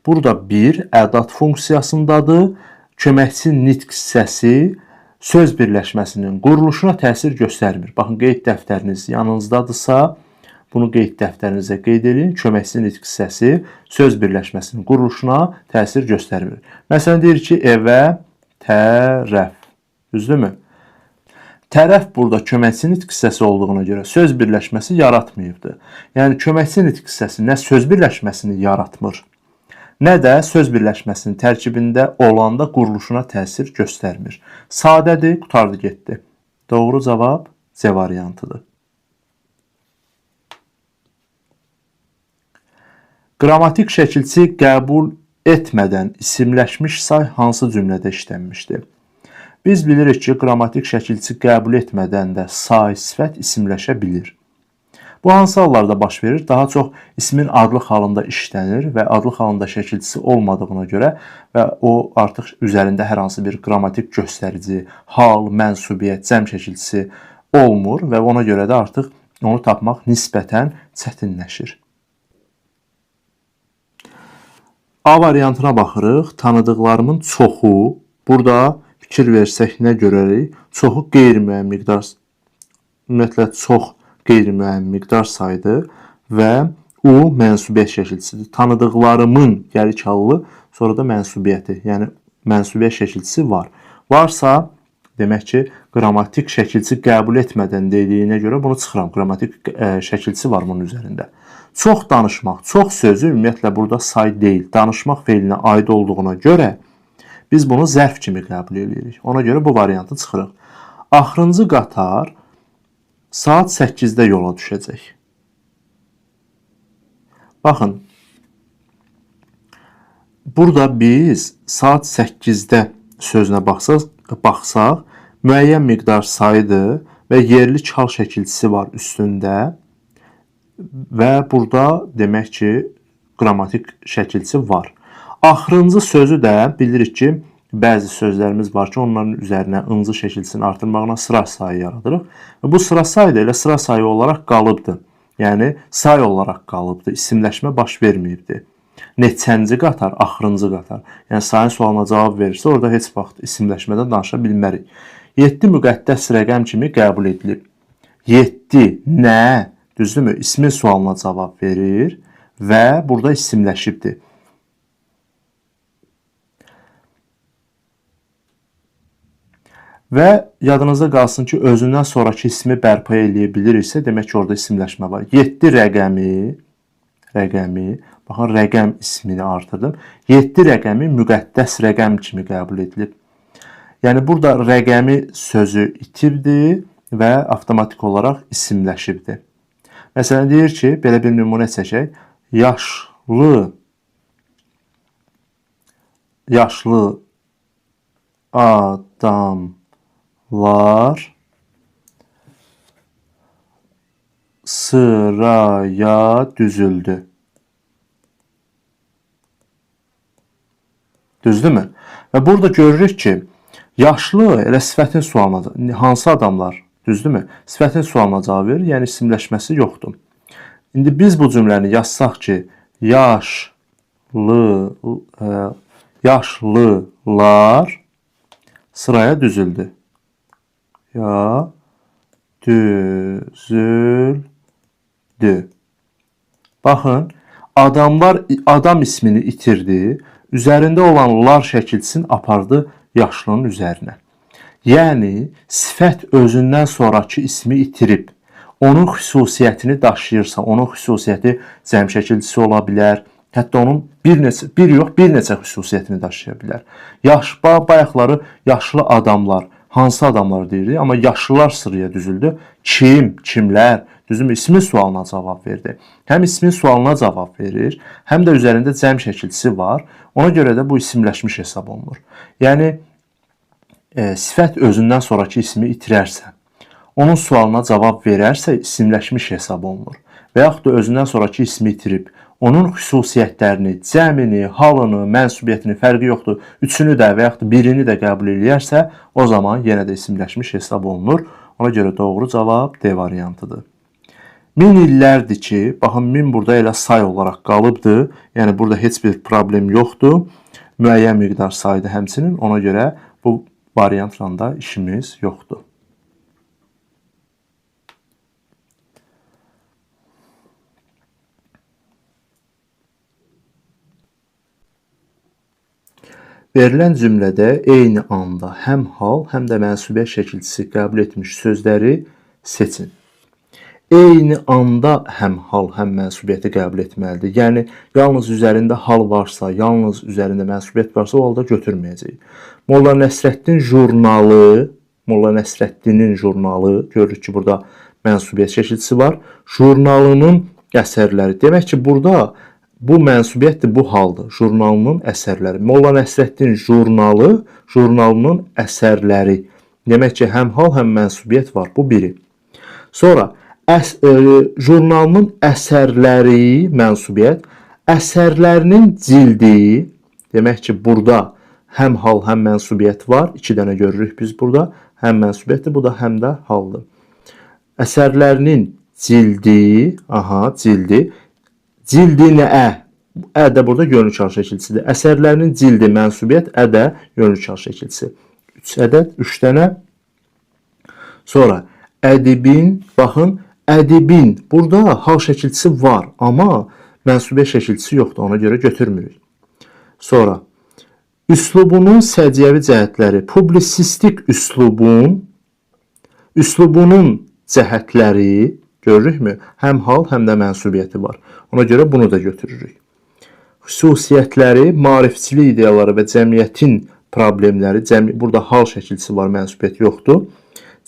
Burada bir ədat funksiyasındadır. Köməkçi nitq hissəsi söz birləşməsinin quruluşuna təsir göstərmir. Baxın, qeyd dəftəriniz yanınızdadırsa, bunu qeyd dəftərinizə qeyd edin. Köməkçi nitq hissəsi söz birləşməsinin quruluşuna təsir göstərmir. Məsələn, deyir ki, evə tərəf. Düzdürmü? Tərəf burada köməkçi nitq hissəsi olduğuna görə söz birləşməsi yaratmayıbdır. Yəni, köməkçi nitq hissəsi nə söz birləşməsini yaratmır, nə də söz birləşməsinin tərkibində olanda quruluşuna təsir göstərmir. Sadədir, qutardı, getdi. Doğru cavab C variantıdır. Qrammatik şəkilçi qəbul etmədən isimləşmiş say hansı cümlədə işlənmişdir? Biz bilirik ki, qrammatik şəkilçi qəbul etmədən də say, sifət isimləşə bilir. Bu hansı hallarda baş verir? Daha çox ismin adlıq halında işlənir və adlıq halında şəkilçisi olmadığına görə və o artıq üzərində hər hansı bir qrammatik göstərici, hal, mənsubiyyət, cəm şəkilçisi olmur və ona görə də artıq onu tapmaq nisbətən çətinləşir. A variantına baxırıq. Tanıdıqlarımın çoxu, burada fikir versək nə görərik? Çoxu qeyri-müəyyən miqdar, ümumiyyətlə çox qeyri-müəyyən miqdar saydır və U mənsubiyyət şəkilçisidir. Tanıdıqlarımın gəlik hallı, sonra da mənsubiyyəti, yəni mənsubiyyət şəkilçisi var. Varsa, demək ki, qrammatik şəkilçi qəbul etmədən dediyinə görə bunu çıxıram. Qrammatik şəkilçisi var bunun üzərində. Çox danışmaq, çox sözü ümumiyyətlə burada say deyil, danışmaq feilinə aid olduğuna görə biz bunu zərf kimi qəbul edirik. Ona görə bu variantı çıxırıq. Axırıncı qatar saat 8-də yola düşəcək. Baxın, burada biz saat 8-də sözünə baxsaq, müəyyən miqdar sayıdır və yerli çal şəkilçisi var üstündə. Və burada demək ki, qrammatik şəkilçisi var. Axırıncı sözü də bilirik ki, Bəzi sözlərimiz var ki, onların üzərinə ıncı şəkilsini artırmaqla sıra sayı yaradırıq. Bu sıra sayı da elə sıra sayı olaraq qalıbdır. Yəni, say olaraq qalıbdır. İsimləşmə baş verməyibdir. Neçənci qatar, axırıncı qatar. Yəni, sayın sualına cavab verirsə, orada heç vaxt isimləşmədən danışa bilmərik. 7 müqəddəs rəqəm kimi qəbul edilib. 7 nə? Düzdürmü? İsmin sualına cavab verir və burada isimləşibdir. Və yadınızda qalsın ki, özündən sonraki ismi bərpa eləyə biliriksə, demək ki, orada isimləşmə var. 7 rəqəmi, baxın, rəqəm ismini artırdım. 7 rəqəmi müqəddəs rəqəm kimi qəbul edilib. Yəni, burada rəqəmi sözü itibdir və avtomatik olaraq isimləşibdir. Məsələn, deyir ki, belə bir nümunə çəkək. Yaşlı adamlar sıraya düzüldü. Düzdürmü? Və burada görürük ki, yaşlı elə sifətin sualına, hansı adamlar, düzdürmü? Sifətin sualına cavab verir, yəni isimləşməsi yoxdur. İndi biz bu cümləni yazsaq ki, yaşlılar sıraya düzüldü. Düzüldü. Baxın, adamlar adam ismini itirdi, üzərində olan lar şəkilçisini apardı yaşlının üzərinə. Yəni, sifət özündən sonraki ismi itirib, onun xüsusiyyətini daşıyırsa, onun xüsusiyyəti cəm şəkilçisi ola bilər, hətta onun bir neçə xüsusiyyətini daşıya bilər. Bayaqları yaşlı adamlar, hansı adamlar deyirdi, amma yaşlılar sıraya düzüldü. Kimlər? Düzdürmü? İsmin sualına cavab verdi. Həm ismin sualına cavab verir, həm də üzərində cəm şəkilçisi var. Ona görə də bu isimləşmiş hesab olunur. Yəni, sifət özündən sonraki ismi itirərsə, onun sualına cavab verərsə isimləşmiş hesab olunur. Və yaxud da özündən sonraki ismi itirib, onun xüsusiyyətlərini, cəmini, halını, mənsubiyyətini, fərqi yoxdur, üçünü də və yaxud da birini də qəbul edərsə, o zaman yenə də isimləşmiş hesab olunur. Ona görə doğru cavab D variantıdır. 1000 illərdir ki, baxın, 1000 burada elə say olaraq qalıbdır. Yəni, burada heç bir problem yoxdur. Müəyyən miqdar saydı həmçinin. Ona görə bu variantla da işimiz yoxdur. Verilən cümlədə eyni anda həm hal, həm də mənsubiyyət şəkilçisi qəbul etmiş sözləri seçin. Eyni anda həm hal, həm mənsubiyyəti qəbul etməlidir. Yəni, yalnız üzərində hal varsa, yalnız üzərində mənsubiyyət varsa, o halda götürməyəcəyik. Molla Nəsrəddinin jurnalı, görürük ki, burada mənsubiyyət şəkilçisi var. Jurnalının əsərləri. Demək ki, burada bu mənsubiyyətdir, bu haldır. Jurnalının əsərləri. Molla Nəsrəddin jurnalı, jurnalının əsərləri. Demək ki, həm hal, həm mənsubiyyət var. Bu biri. Sonra, jurnalının əsərləri, mənsubiyyət, əsərlərinin cildi, demək ki, burada həm hal, həm mənsubiyyət var. 2 dənə görürük biz burada. Həm mənsubiyyətdir, bu da həm də haldır. Əsərlərinin cildi, cildi. Cildi nə ə? Ə də burada yönlükar şəkilçisidir. Əsərlərinin cildi mənsubiyyət, ə də yönlükar şəkilçisi. 3 ədəd, 3 dənə. Sonra ədibin, baxın, ədibin burada hal şəkilçisi var, amma mənsubiyyət şəkilçisi yoxdur, ona görə götürmürük. Sonra üslubunun səciyyəvi cəhətləri, publisistik üslubunun cəhətləri, görürükmü? Həm hal, həm də mənsubiyyəti var. Ona görə bunu da götürürük. Xüsusiyyətləri, maarifçilik ideyaları və cəmiyyətin problemləri, burada hal şəkilçisi var, mənsubiyyət yoxdur.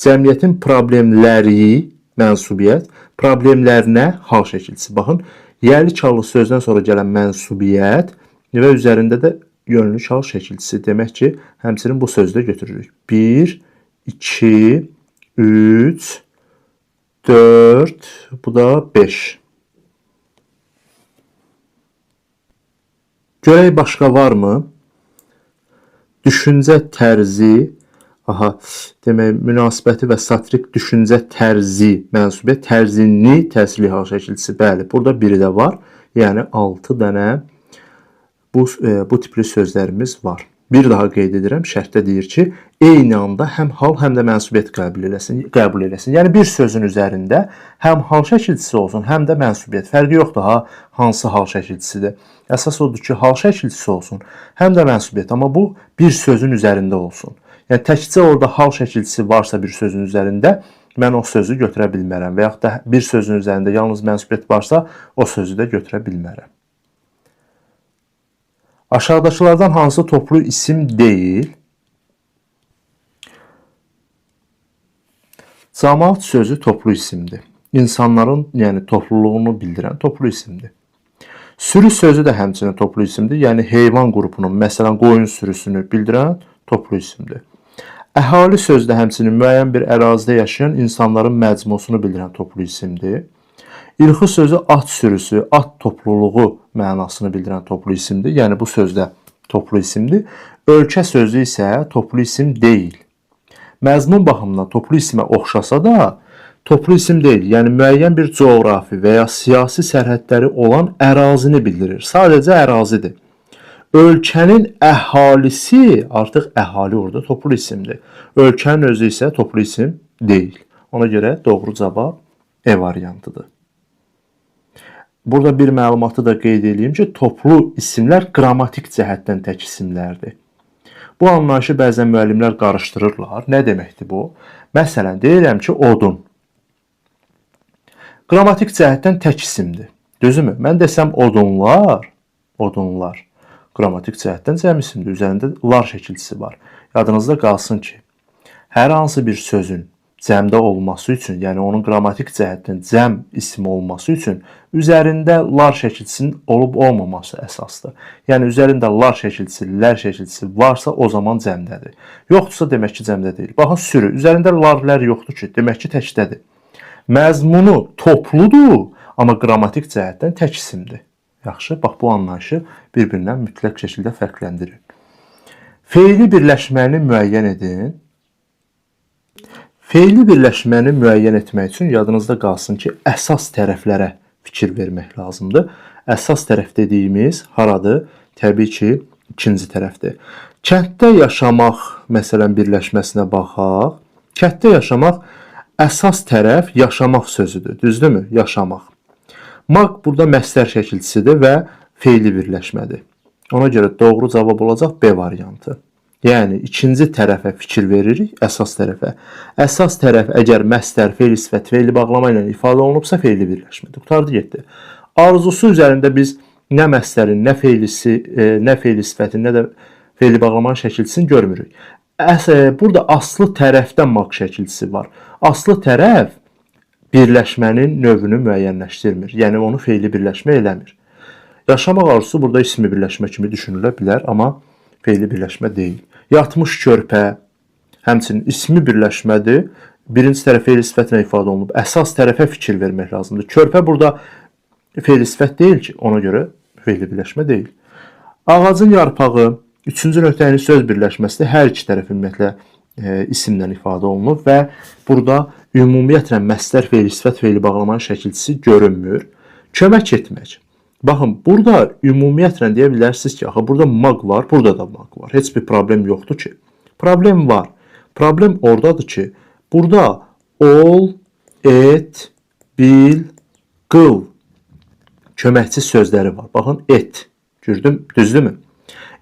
Cəmiyyətin problemləri, mənsubiyyət, problemlərinə hal şəkilçisi. Baxın, yerli çallı sözdən sonra gələn mənsubiyyət və üzərində də yönlük hal şəkilçisi. Demək ki, həmçinin bu sözdə götürürük. 1, 2, 3, 4, bu da 5. Görək başqa varmı? düşüncə tərzi, demək, münasibəti və satirik düşüncə tərzi, mənsubiyyət, tərzini, təsirli hal şəkilçisi. Bəli, burada biri də var. Yəni 6 dənə bu tipli sözlərimiz var. Bir daha qeyd edirəm, şərtdə deyir ki, eyni anda həm hal, həm də mənsubiyyət qəbul eləsin. Yəni bir sözün üzərində həm hal şəkilçisi olsun, həm də mənsubiyyət. Fərqi yoxdur, hansı hal şəkilçisidir. Əsas odur ki, hal şəkilçisi olsun, həm də mənsubiyyət. Amma bu bir sözün üzərində olsun. Yəni təkcə orada hal şəkilçisi varsa bir sözün üzərində, mən o sözü götürə bilmərəm. Və yaxud da bir sözün üzərində yalnız mənsubiyyət varsa, o sözü də götürə bilmərəm. Aşağıdakılardan hansı toplu isim deyil? Cəmaət sözü toplu isimdir. İnsanların, yəni topluluğunu bildirən toplu isimdir. Sürü sözü də həmçinin toplu isimdir. Yəni heyvan qrupunun, məsələn, qoyun sürüsünü bildirən toplu isimdir. Əhali sözü də həmçinin müəyyən bir ərazidə yaşayan insanların məcmusunu bildirən toplu isimdir. İlxi sözü at sürüsü, at topluluğu mənasını bildirən toplu isimdir. Yəni bu sözdə toplu isimdir. Ölkə sözü isə toplu isim deyil. Məzmun baxımından toplu isimə oxşasa da toplu isim deyil. Yəni müəyyən bir coğrafi və ya siyasi sərhədləri olan ərazini bildirir. Sadəcə ərazidir. Ölkənin əhalisi, artıq əhali orada toplu isimdir. Ölkənin özü isə toplu isim deyil. Ona görə doğru cavab E variantıdır. Burada bir məlumatı da qeyd edeyim ki, toplu isimlər qrammatik cəhətdən tək isimlərdir. Bu anlayışı bəzən müəllimlər qarışdırırlar. Nə deməkdir bu? Məsələn, deyirəm ki, odun. Qrammatik cəhətdən tək isimdir. Düzümü? Mən desəm odunlar, odunlar. Qrammatik cəhətdən cəm isimdir. Üzərində lar şəkilçisi var. Yadınızda qalsın ki, hər hansı bir sözün cəmdə olması üçün, yəni onun qrammatik cəhətdən cəm ismi olması üçün üzərində lar şəkilçisinin olub-olmaması əsasdır. Yəni üzərində lar şəkilçisi, lər şəkilçisi varsa o zaman cəmdədir. Yoxdursa demək ki, cəmdə deyil. Baxın, sürü. Üzərində lar-lər yoxdur ki, demək ki, təkdədir. Məzmunu topludur, amma qrammatik cəhətdən tək isimdir. Yaxşı, bax bu anlayışı bir-birindən mütləq şəkildə fərqləndirir. Feili birləşməni müəyyən edin. Feili birləşməni müəyyən etmək üçün yadınızda qalsın ki, əsas tərəflərə fikir vermək lazımdır. Əsas tərəf dediyimiz haradır? Təbii ki, ikinci tərəfdir. Kənddə yaşamaq, məsələn, birləşməsinə baxaq. Kənddə yaşamaq, əsas tərəf yaşamaq sözüdür. Düzdürmü? Yaşamaq. Maq burada məsdər şəkilçisidir və feili birləşmədir. Ona görə doğru cavab olacaq B variantı. Yəni, ikinci tərəfə fikir veririk, əsas tərəfə. Əsas tərəf əgər məsdər, feil sifət, feili bağlama ilə ifadə olunubsa, feili birləşmədir. Qutardı getdi. Arzusu üzərində biz nə məsdərin, nə feili sifətin, nə də feili bağlamanın şəkilçisini görmürük. Burada aslı tərəfdən maq şəkilçisi var. Aslı tərəf birləşmənin növünü müəyyənləşdirmir. Yəni, onu feili birləşmə eləmir. Yaşamaq arzusu burada ismi birləşmə kimi düşünülə bilər, amma feili birləşmə deyil. Yatmış körpə, həmçinin ismi birləşmədir. Birinci tərəf feil sifətlə ifadə olunub. Əsas tərəfə fikir vermək lazımdır. Körpə burada feil sifət deyil ki, ona görə feili birləşmə deyil. Ağacın yarpağı, üçüncü nöqtənin söz birləşməsidir. Hər iki tərəf ümumiyyətlə isimlə ifadə olunub və burada ümumiyyətlə məsdər, feil sifət, feili bağlamanın şəkilçisi görünmür. Kömək etmək. Baxın, burada ümumiyyətlə deyə bilərsiniz ki, burada maq var, burada da maq var. Heç bir problem yoxdur ki. Problem var. Problem oradadır ki, burada ol, et, bil, qıl köməkçi sözləri var. Baxın, et. Düzdürmü?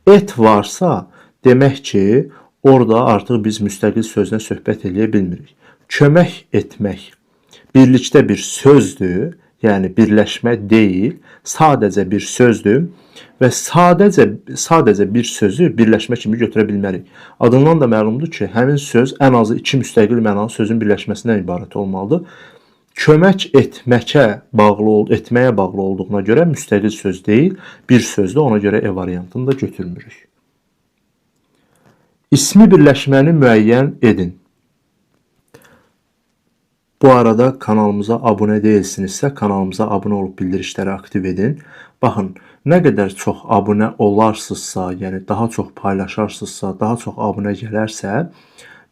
Et varsa, demək ki, orada artıq biz müstəqil sözlə söhbət eləyə bilmirik. Kömək etmək birlikdə bir sözdür. Yəni, birləşmə deyil, sadəcə bir sözdür və sadəcə bir sözü birləşmə kimi götürə bilmərik. Adından da məlumdur ki, həmin söz ən azı iki müstəqil mənalı sözün birləşməsindən ibarət olmalıdır. Kömək etməyə bağlı olduğuna görə müstəqil söz deyil, bir sözdür, ona görə E variantını da götürmürük. İsmi birləşməni müəyyən edin. Bu arada kanalımıza abone değilsinizsə kanalımıza abone olup bildirişləri aktiv edin. Baxın, nə qədər çox abunə olarsınızsa, yəni daha çox paylaşarsınızsa, daha çox abunə gələrsə,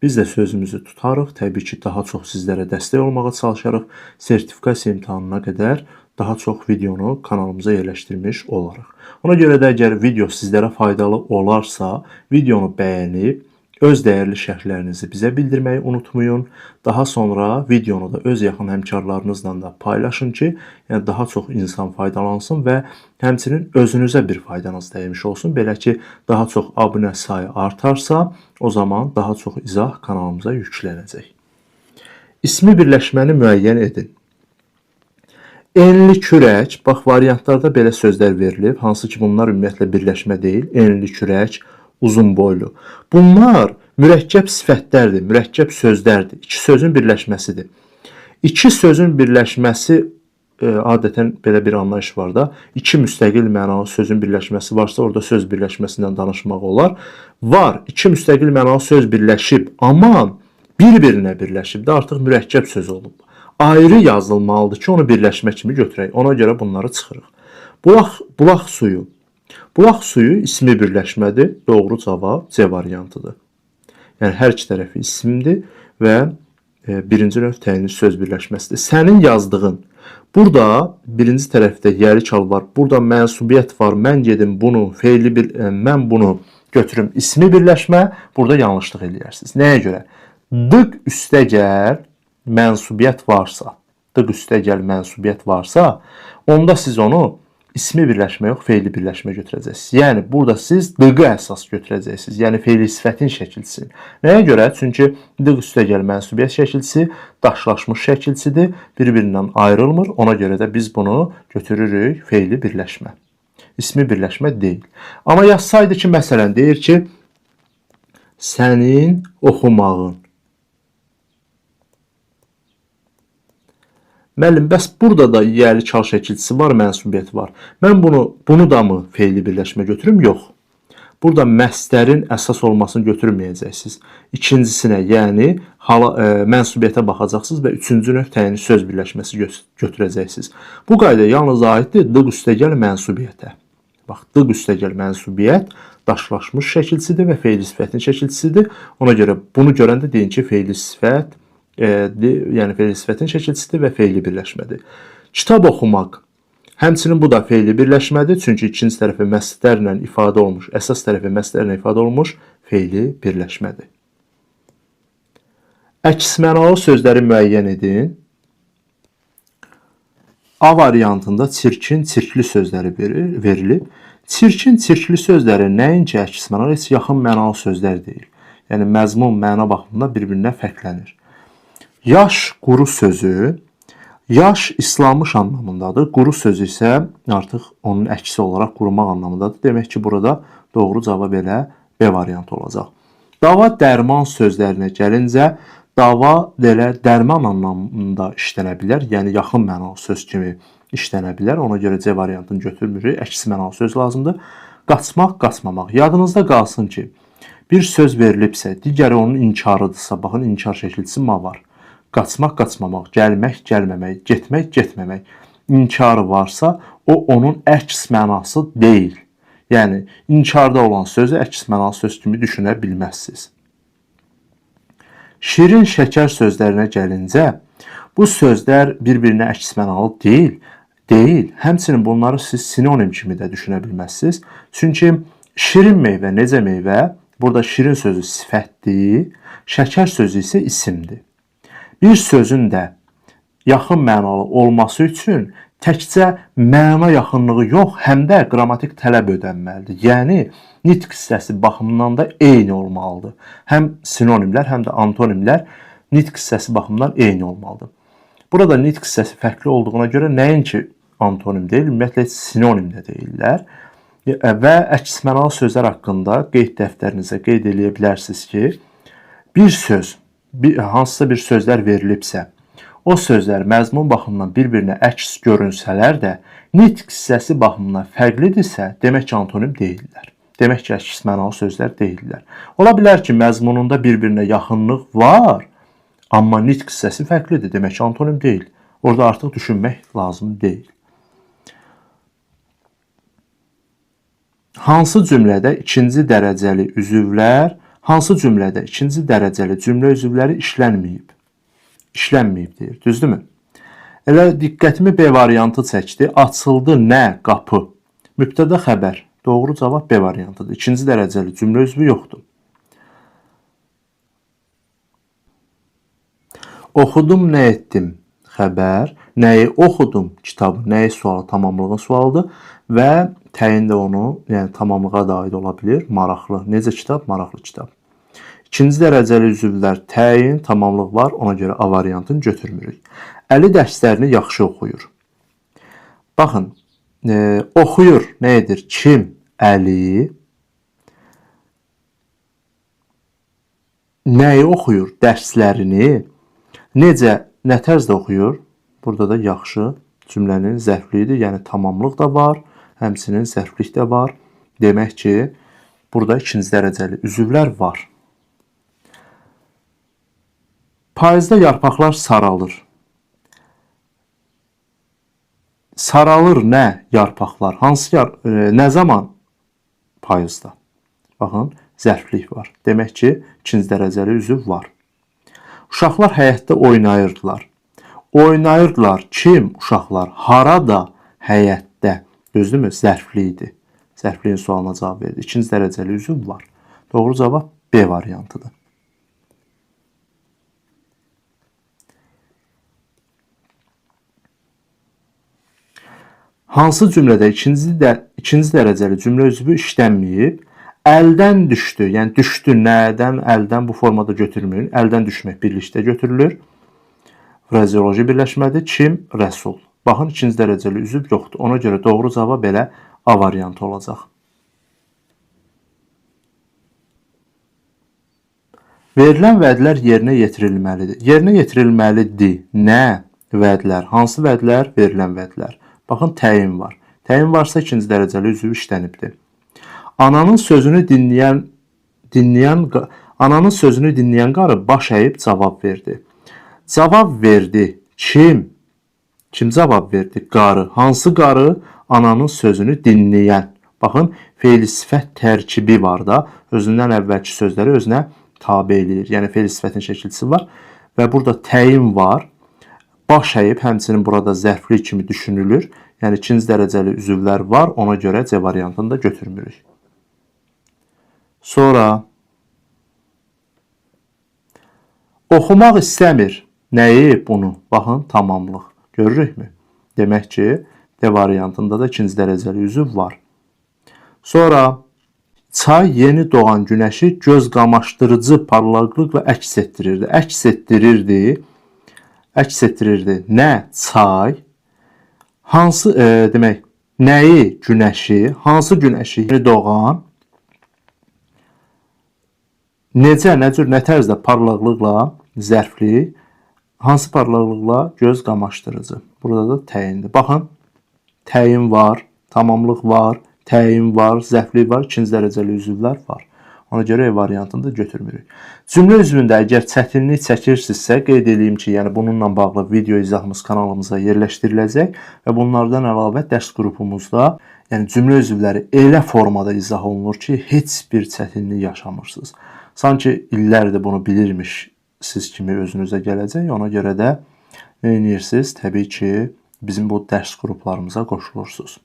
biz də sözümüzü tutarıq. Təbii ki, daha çox sizlərə dəstək olmağa çalışarıq. Sertifikasiya imtahanına qədər daha çox videonu kanalımıza yerləşdirmiş olarıq. Ona görə də əgər video sizlərə faydalı olarsa, videonu bəyənib, öz dəyərli şərhlərinizi bizə bildirməyi unutmayın. Daha sonra videonu da öz yaxın həmkarlarınızla da paylaşın ki, yəni daha çox insan faydalansın və həmçinin özünüzə bir faydanız dəymiş olsun. Belə ki, daha çox abunə sayı artarsa, o zaman daha çox izah kanalımıza yüklənəcək. İsmi birləşməni müəyyən edin. Enli kürək, bax variantlarda belə sözlər verilib, hansı ki bunlar ümumiyyətlə birləşmə deyil. Enli kürək, uzun boylu. Bunlar mürəkkəb sifətlərdir, mürəkkəb sözlərdir. İki sözün birləşməsidir. İki sözün birləşməsi adətən belə bir anlayış var da. İki müstəqil mənalı sözün birləşməsi varsa, orada söz birləşməsindən danışmaq olar. Var, iki müstəqil mənalı söz birləşib, amma bir-birinə birləşib də artıq mürəkkəb söz olub. Ayrı yazılmalıdır ki, onu birləşmə kimi götürək. Ona görə bunları çıxırıq. Bulaq suyu. Bulaq suyu ismi birləşmədir. Doğru cavab C variantıdır. Yəni hər iki tərəfi isimdir və birinci növ təyinli söz birləşməsidir. Sənin yazdığın. Burada birinci tərəfdə yəli çal var. Burada mənsubiyyət var. Mən gedim bunu, feili mən bunu götürüm. İsmi birləşmə. Burada yanlışlıq eləyərsiniz. Nəyə görə? Dıq üstəgəl mənsubiyyət varsa, dıq üstəgəl mənsubiyyət varsa, onda siz onu ismi birləşmə yox, feili birləşmə götürəcəksiniz. Yəni, burada siz dığı əsas götürəcəksiniz. Yəni, feili sifətin şəkilçisi. Nəyə görə? Çünki dıq üstəgəl mənsubiyyət şəkilçisi daşlaşmış şəkilçisidir, bir-birindən ayrılmır. Ona görə də biz bunu götürürük feili birləşmə. İsmi birləşmə deyil. Amma yazsaydı ki, məsələn, deyir ki, sənin oxumağın. Müəllim, bəs burada da yəli çal şəkilçisi var, mənsubiyyət var. Mən bunu da mı feili birləşmə götürüm? Yox. Burada məsdərin əsas olmasını götürməyəcəksiniz. İkincisinə, yəni mənsubiyyətə baxacaqsınız və üçüncü növ təyinli söz birləşməsi götürəcəksiniz. Bu qayda yalnız aiddir dıq üstəgəl mənsubiyyətə. Bax, dıq üstəgəl mənsubiyyət daşlaşmış şəkilçisidir və feili sifətin şəkilçisidir. Ona görə bunu görəndə deyin ki, feili sifət yəni feili sifətin şəkilçisidir və feili birləşmədir. Kitab oxumaq. Həmçinin bu da feili birləşmədir. Çünki ikinci tərəfə məsdərlə ifadə olmuş, əsas tərəfə məsdərlə ifadə olmuş feili birləşmədir. Əks mənalı sözləri müəyyən edin. A variantında çirkin, çirkli sözləri verilib. Çirkin, çirkli sözləri nəinki əks mənalı, heç yaxın mənalı sözlər deyil. Yəni məzmun, məna baxımından bir-birinə fərqlənir. Yaş, quru sözü, yaş islanmış anlamındadır. Quru sözü isə artıq onun əksi olaraq qurumaq anlamındadır. Demək ki, burada doğru cavab elə B variantı olacaq. Dava, dərman sözlərinə gəlincə, dava elə dərman anlamında işlənə bilər. Yəni, yaxın mənalı söz kimi işlənə bilər. Ona görə C variantını götürmürük. Əksi mənalı söz lazımdır. Qaçmaq, qaçmamaq. Yadınızda qalsın ki, bir söz verilibsə, digəri onun inkarıdırsa, baxın, inkar şəkilçisi ma var. Qaçmaq, qaçmamaq, gəlmək, gəlməmək, getmək, getməmək. İnkarı varsa, o onun əks mənası deyil. Yəni, inkarda olan sözü əks mənalı söz kimi düşünə bilməzsiniz. Şirin, şəkər sözlərinə gəlincə, bu sözlər bir-birinə əks mənalı deyil. Həmçinin bunları siz sinonim kimi də düşünə bilməzsiniz. Çünki şirin meyvə, necə meyvə? Burada şirin sözü sifətdir, şəkər sözü isə isimdir. Bir sözün də yaxın mənalı olması üçün təkcə məna yaxınlığı yox, həm də qrammatik tələb ödənməlidir. Yəni, nitq hissəsi baxımından da eyni olmalıdır. Həm sinonimlər, həm də antonimlər nitq hissəsi baxımından eyni olmalıdır. Burada nitq hissəsi fərqli olduğuna görə nəinki antonim deyil, ümumiyyətlə sinonim də deyirlər. Və əks mənalı sözlər haqqında qeyd dəftərinizə qeyd edə bilərsiniz ki, bir söz, hansısa bir sözlər verilibsə, o sözlər məzmun baxımından bir-birinə əks görünsələr də, nitq hissəsi baxımından fərqlidirsə, demək ki, antonim deyillər. Demək ki, əks mənalı sözlər deyillər. Ola bilər ki, məzmununda bir-birinə yaxınlıq var, Amma nitq hissəsi fərqlidir. Demək ki, antonim deyil. Orada artıq düşünmək lazım deyil. Hansı cümlədə ikinci dərəcəli üzvlər, hansı cümlədə ikinci dərəcəli cümlə üzvləri işlənməyib? İşlənməyib deyir, düzdürmü? Elə diqqətimi B variantı çəkdi. Açıldı nə qapı? Mübtəda xəbər. Doğru cavab B variantıdır. İkinci dərəcəli cümlə üzvü yoxdur. Oxudum, nə etdim? Xəbər. Nəyi oxudum? Kitabı. Nəyi sualı? Tamamlığın sualıdır. Və təyin də onu, yəni tamamlığa da aid ola bilir. Maraqlı. Necə kitab? Maraqlı kitab. İkinci dərəcəli üzvlər təyin, tamamlıq var. Ona görə A variantını götürmürük. Əli dərslərini yaxşı oxuyur. Baxın, oxuyur nə edir? Kim? Əli. Nəyi oxuyur? Dərslərini. Necə, nə tərzdə oxuyur? Burada da yaxşı cümlənin zərfliyidir. Yəni tamamlıq da var, həmçinin zərflik də var. Demək ki, burada ikinci dərəcəli üzvlər var. Payızda yarpaqlar saralır. Saralır nə? Yarpaqlar. Hansı nə zaman? Payızda. Baxın, zərflik var. Demək ki, ikinci dərəcəli üzv var. Uşaqlar həyətdə oynayırdılar. Oynayırdılar. Kim? Uşaqlar. Harada? Həyətdə. Düzdürmü? Zərflidir. Zərfliyin sualına cavab verdi. İkinci dərəcəli üzv var. Doğru cavab B variantıdır. Hansı cümlədə ikinci dərəcəli cümlə üzvü işlənməyib? Əldən düşdü. Yəni düşdü nədən? Əldən bu formada götürməyin. Əldən düşmək birlikdə götürülür. Frazeoloji birləşmədir. Kim? Rəsul. Baxın, ikinci dərəcəli üzv yoxdur. Ona görə doğru cavab belə A variantı olacaq. Verilən vədlər yerinə yetirilməlidir. Yerinə yetirilməlidir. Nə? Vədlər. Hansı vədlər? Verilən vədlər. Baxın, təyin var. Təyin varsa ikinci dərəcəli üzv işlənibdir. Ananın sözünü dinləyən qarı baş əyib cavab verdi. Cavab verdi. Kim? Kim cavab verdi? Qarı. Hansı qarı? Ananın sözünü dinləyən. Baxın, fe'l sifət tərkibi var da, özündən əvvəlki sözləri özünə tabe eləyir. Yəni fe'l sifətin şəkilçisi var və burada təyin var. Baş əyib, həmçinin burada zərfli kimi düşünülür. Yəni ikinci dərəcəli üzvlər var, ona görə C variantını da götürmürük. Sonra oxumaq istəmir. Nəyi? Bunu. Baxın, tamamlıq. Görürükmü? Demək ki, D variantında da ikinci dərəcəli üzv var. Sonra çay yeni doğan günəşi göz qamaşdırıcı parlaqlıqla əks etdirirdi. Əks etdirirdi. Əks etdirirdi. Nə? Çay. Hansı, demək, nəyi? Günəşi. Hansı günəşi? Yeni doğan. Necə, nə cür, nə tərzdə? Parlaqlıqla, zərfli. Hansı parlaqlıqla? Göz qamaşdırıcı. Burada da təyindir. Baxın, təyin var, tamamlıq var, təyin var, zərflik var, ikinci dərəcəli üzvlər var. Ona görə E variantını da götürmürük. Cümlə üzvündə əgər çətinlik çəkirsinizsə, qeyd edeyim ki, yəni bununla bağlı video izahımız kanalımıza yerləşdiriləcək və bunlardan əlavə dərs qrupumuzda, yəni cümlə üzvləri elə formada izah olunur ki, heç bir çətinlik yaşamırsınız. Sanki illərdir bunu bilirmiş siz kimi özünüzə gələcək. Ona görə də nə edirsiniz? Təbii ki, bizim bu dərs qruplarımıza qoşulursunuz.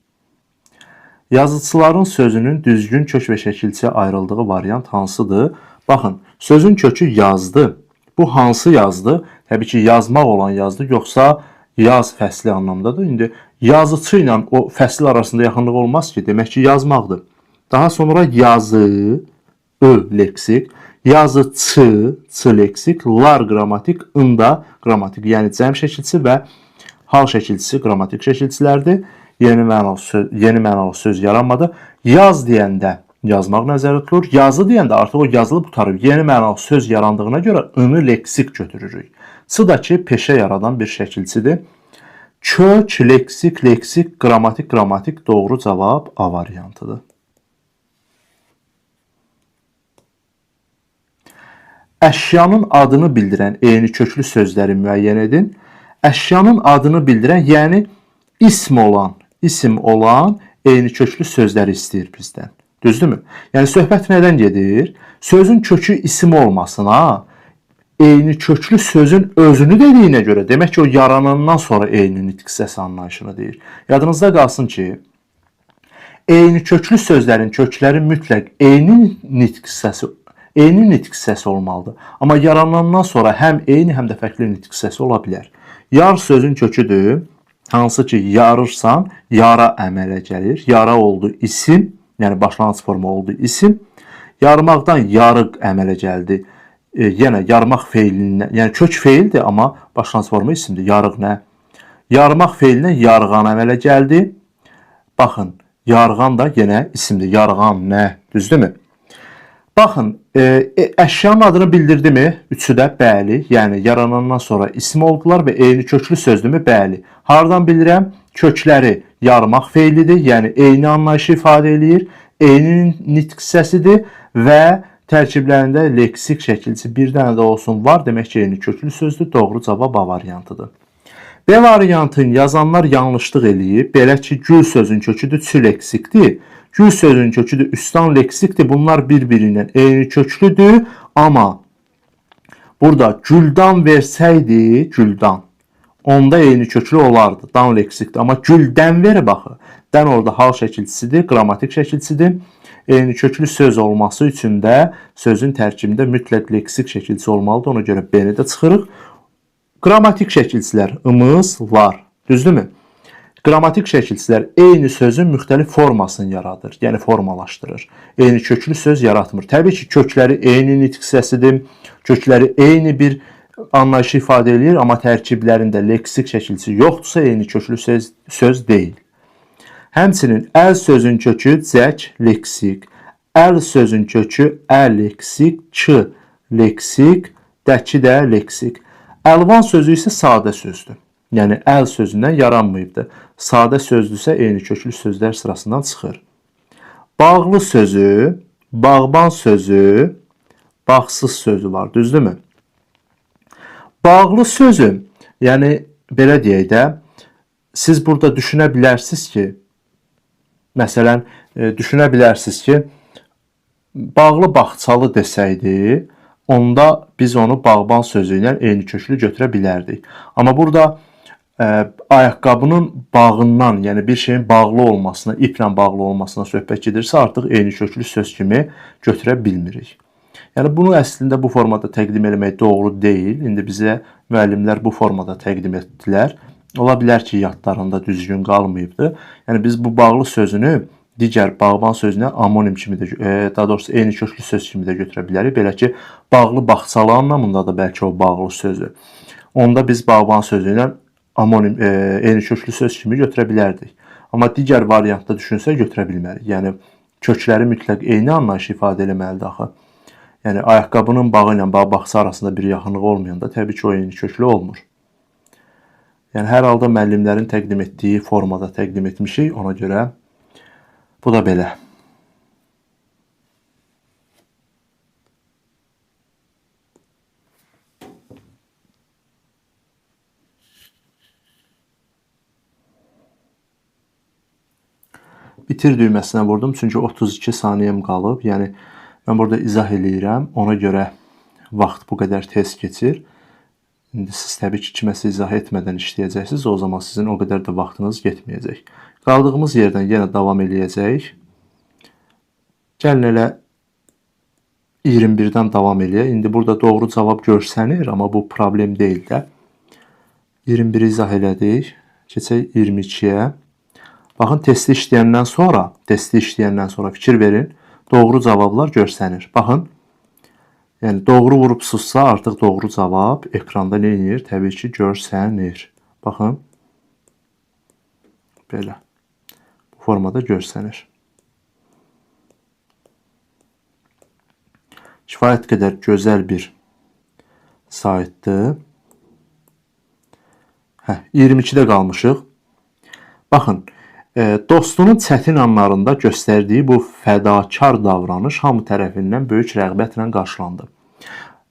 Yazıçıların sözünün düzgün kök və şəkilçiyə ayrıldığı variant hansıdır? Baxın, sözün kökü yazdı. Bu hansı yazdı? Təbii ki, yazmaq olan yazdı, yoxsa yaz fəsli anlamdadır. İndi yazıcı ilə o fəsil arasında yaxınlıq olmaz ki, demək ki, yazmaqdır. Daha sonra yazı, ö leksik, yazıcı, ç leksik, lar qrammatik, ında qrammatik, yəni cəm şəkilçisi və hal şəkilçisi qrammatik şəkilçilərdir. Yeni mənalı söz yaranmadı. Yaz deyəndə yazmaq nəzərdə tutulur. Yazı deyəndə artıq o yazılı qutarıb yeni mənalı söz yarandığına görə ını leksik götürürük. Ç da ki, peşə yaradan bir şəkilçidir. Kök, leksik, leksik, qrammatik, qrammatik doğru cavab A variantıdır. Əşyanın adını bildirən eyni köklü sözləri müəyyən edin. Əşyanın adını bildirən, yəni isim olan eyni köklü sözləri istəyir bizdən. Düzdürmü? Yəni söhbət nədən gedir? Sözün kökü isim olmasına, eyni köklü sözün özünü dediyinə görə, demək ki, o yaranandan sonra eyni nitq hissəsi anlayışını deyir. Yadınızda qalsın ki, eyni köklü sözlərin kökləri mütləq eyni nitq hissəsi olmalıdır. Amma yaranandan sonra həm eyni, həm də fərqli nitq hissəsi ola bilər. Yar sözün köküdür. Hansı ki, yarırsan, yara əmələ gəlir. Yara oldu isim, yəni başlanğıc forma oldu isim. Yarmaqdan yarıq əmələ gəldi. Yenə yarmaq feilindən, yəni kök feildir, amma başlanğıc forma isimdir. Yarıq nə? Yarmaq feilindən yarğan əmələ gəldi. Baxın, yarğan da yenə isimdir. Yarğan nə? Düzdürmü? Baxın, əşyanın adını bildirdi mi? Üçü də bəli. Yəni yaranandan sonra isim oldular və eyni köklü sözdürmü? Bəli. Hardan bilirəm? Kökləri yarmaq feilidir, yəni eyni anlayışı ifadə eləyir, eyni nitq hissəsidir və tərkiblərində leksik şəkilçi bir dənə də olsun var, demək ki, eyni köklü sözdür. Doğru cavab A variantıdır. B variantını yazanlar yanlışlıq eləyib. Belə ki, gül sözün köküdür, çü leksikdir. Gül sözün köküdür, üstan leksikdir. Bunlar bir-birindən eyni köklüdür. Amma burada güldan versəydi, güldan, onda eyni köklü olardı. Dan leksikdir. Amma güldən veri baxı. Dən orada hal şəkilçisidir, qrammatik şəkilçisidir. Eyni köklü söz olması üçün də sözün tərkibində mütləq leksik şəkilçisi olmalıdır. Ona görə B-ni də çıxırıq. Qrammatik şəkilçilər var. Düzdürmü? Qrammatik şəkilçilər eyni sözün müxtəlif formasını yaradır, yəni formalaşdırır. Eyni köklü söz yaratmır. Təbii ki, kökləri eyni nitq hissəsidir, kökləri eyni bir anlayışı ifadə edir, amma tərkiblərində leksik şəkilçisi yoxdursa eyni köklü söz deyil. Həmçinin əl sözün kökü cək leksik, əl sözün kökü leksik, ç leksik, dəki də leksik. Əlvan sözü isə sadə sözdür. Yəni əl sözündən yaranmayıbdır. Sadə sözdürsə eyni köklü sözlər sırasından çıxır. Bağlı sözü, bağban sözü, bağsız sözü var, düzdürmü? Bağlı sözü, yəni belə deyək də, siz burada düşünə bilərsiniz ki, məsələn, düşünə bilərsiniz ki, bağlı bağçalı desəydi, onda biz onu bağban sözü ilə eyni köklü götürə bilərdik. Amma burada ayaqqabının bağından, yəni bir şeyin bağlı olmasına, iplə bağlı olmasına söhbət gedirsə, artıq eyni köklü söz kimi götürə bilmirik. Yəni bunu əslində bu formada təqdim etmək doğru deyil. İndi bizə müəllimlər bu formada təqdim etdilər. Ola bilər ki, yadlarında düzgün qalmayıbdı. Yəni biz bu bağlı sözünü digər bağban sözünə amonim kimi də, daha doğrusu eyni köklü söz kimi də götürə bilərik. Belə ki, bağlı bağçalı anlamında da bəlkə o bağlı sözü. Onda biz bağban sözü ilə amonim, eyni köklü söz kimi götürə bilərdik. Amma digər variantda düşünsə götürə bilmərik. Yəni kökləri mütləq eyni anlayışı ifadə eləməlidir axı. Yəni ayaqqabının bağı ilə bağ bağça arasında bir yaxınlıq olmayanda təbii ki, o eyni köklü olmur. Yəni hər halda müəllimlərin təqdim etdiyi formada təqdim etmişik. Ona görə bu da belə. Bitir düyməsinə vurdum, çünki 32 saniyəm qalıb. Yəni mən burada izah eləyirəm. Ona görə vaxt bu qədər tez keçir. İndi siz təbii ki, kiməsə izah etmədən işləyəcəksiniz. O zaman sizin o qədər də vaxtınız getməyəcək. Qaldığımız yerdən yenə davam eləyəcəyik. Gəlin elə 21-dən davam eləyək. İndi burada doğru cavab görsənir, amma bu problem deyil də. 21-i izah elədik. Keçək 22-yə. Baxın, testi işləyəndən sonra fikir verin. Doğru cavablar görsənir. Baxın, yəni doğru vurubsuzsa artıq doğru cavab ekranda nə edir? Təbii ki, görsənir. Baxın, belə. Bu formada görsənir. Kifayət qədər gözəl bir saytdır. 22-də qalmışıq. Baxın, dostunun çətin anlarında göstərdiyi bu fədakar davranış hamı tərəfindən böyük rəğbətlə qarşılandı.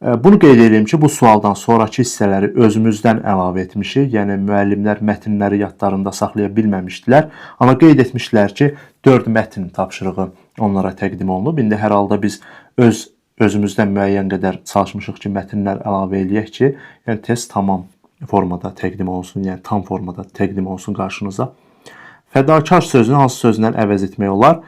Bunu qeyd edeyim ki, bu sualdan sonraki hissələri özümüzdən əlavə etmişik. Yəni müəllimlər mətnləri yadlarında saxlaya bilməmişdilər. Amma qeyd etmişlər ki, 4 mətn tapşırığı onlara təqdim olunub. İndi hər halda biz özümüzdən müəyyən qədər çalışmışıq ki, mətnlər əlavə eləyək ki, yəni test tamam formada təqdim olsun, yəni tam formada təqdim olsun qarşınıza. Fədakar sözünü hansı sözlə əvəz etmək olar?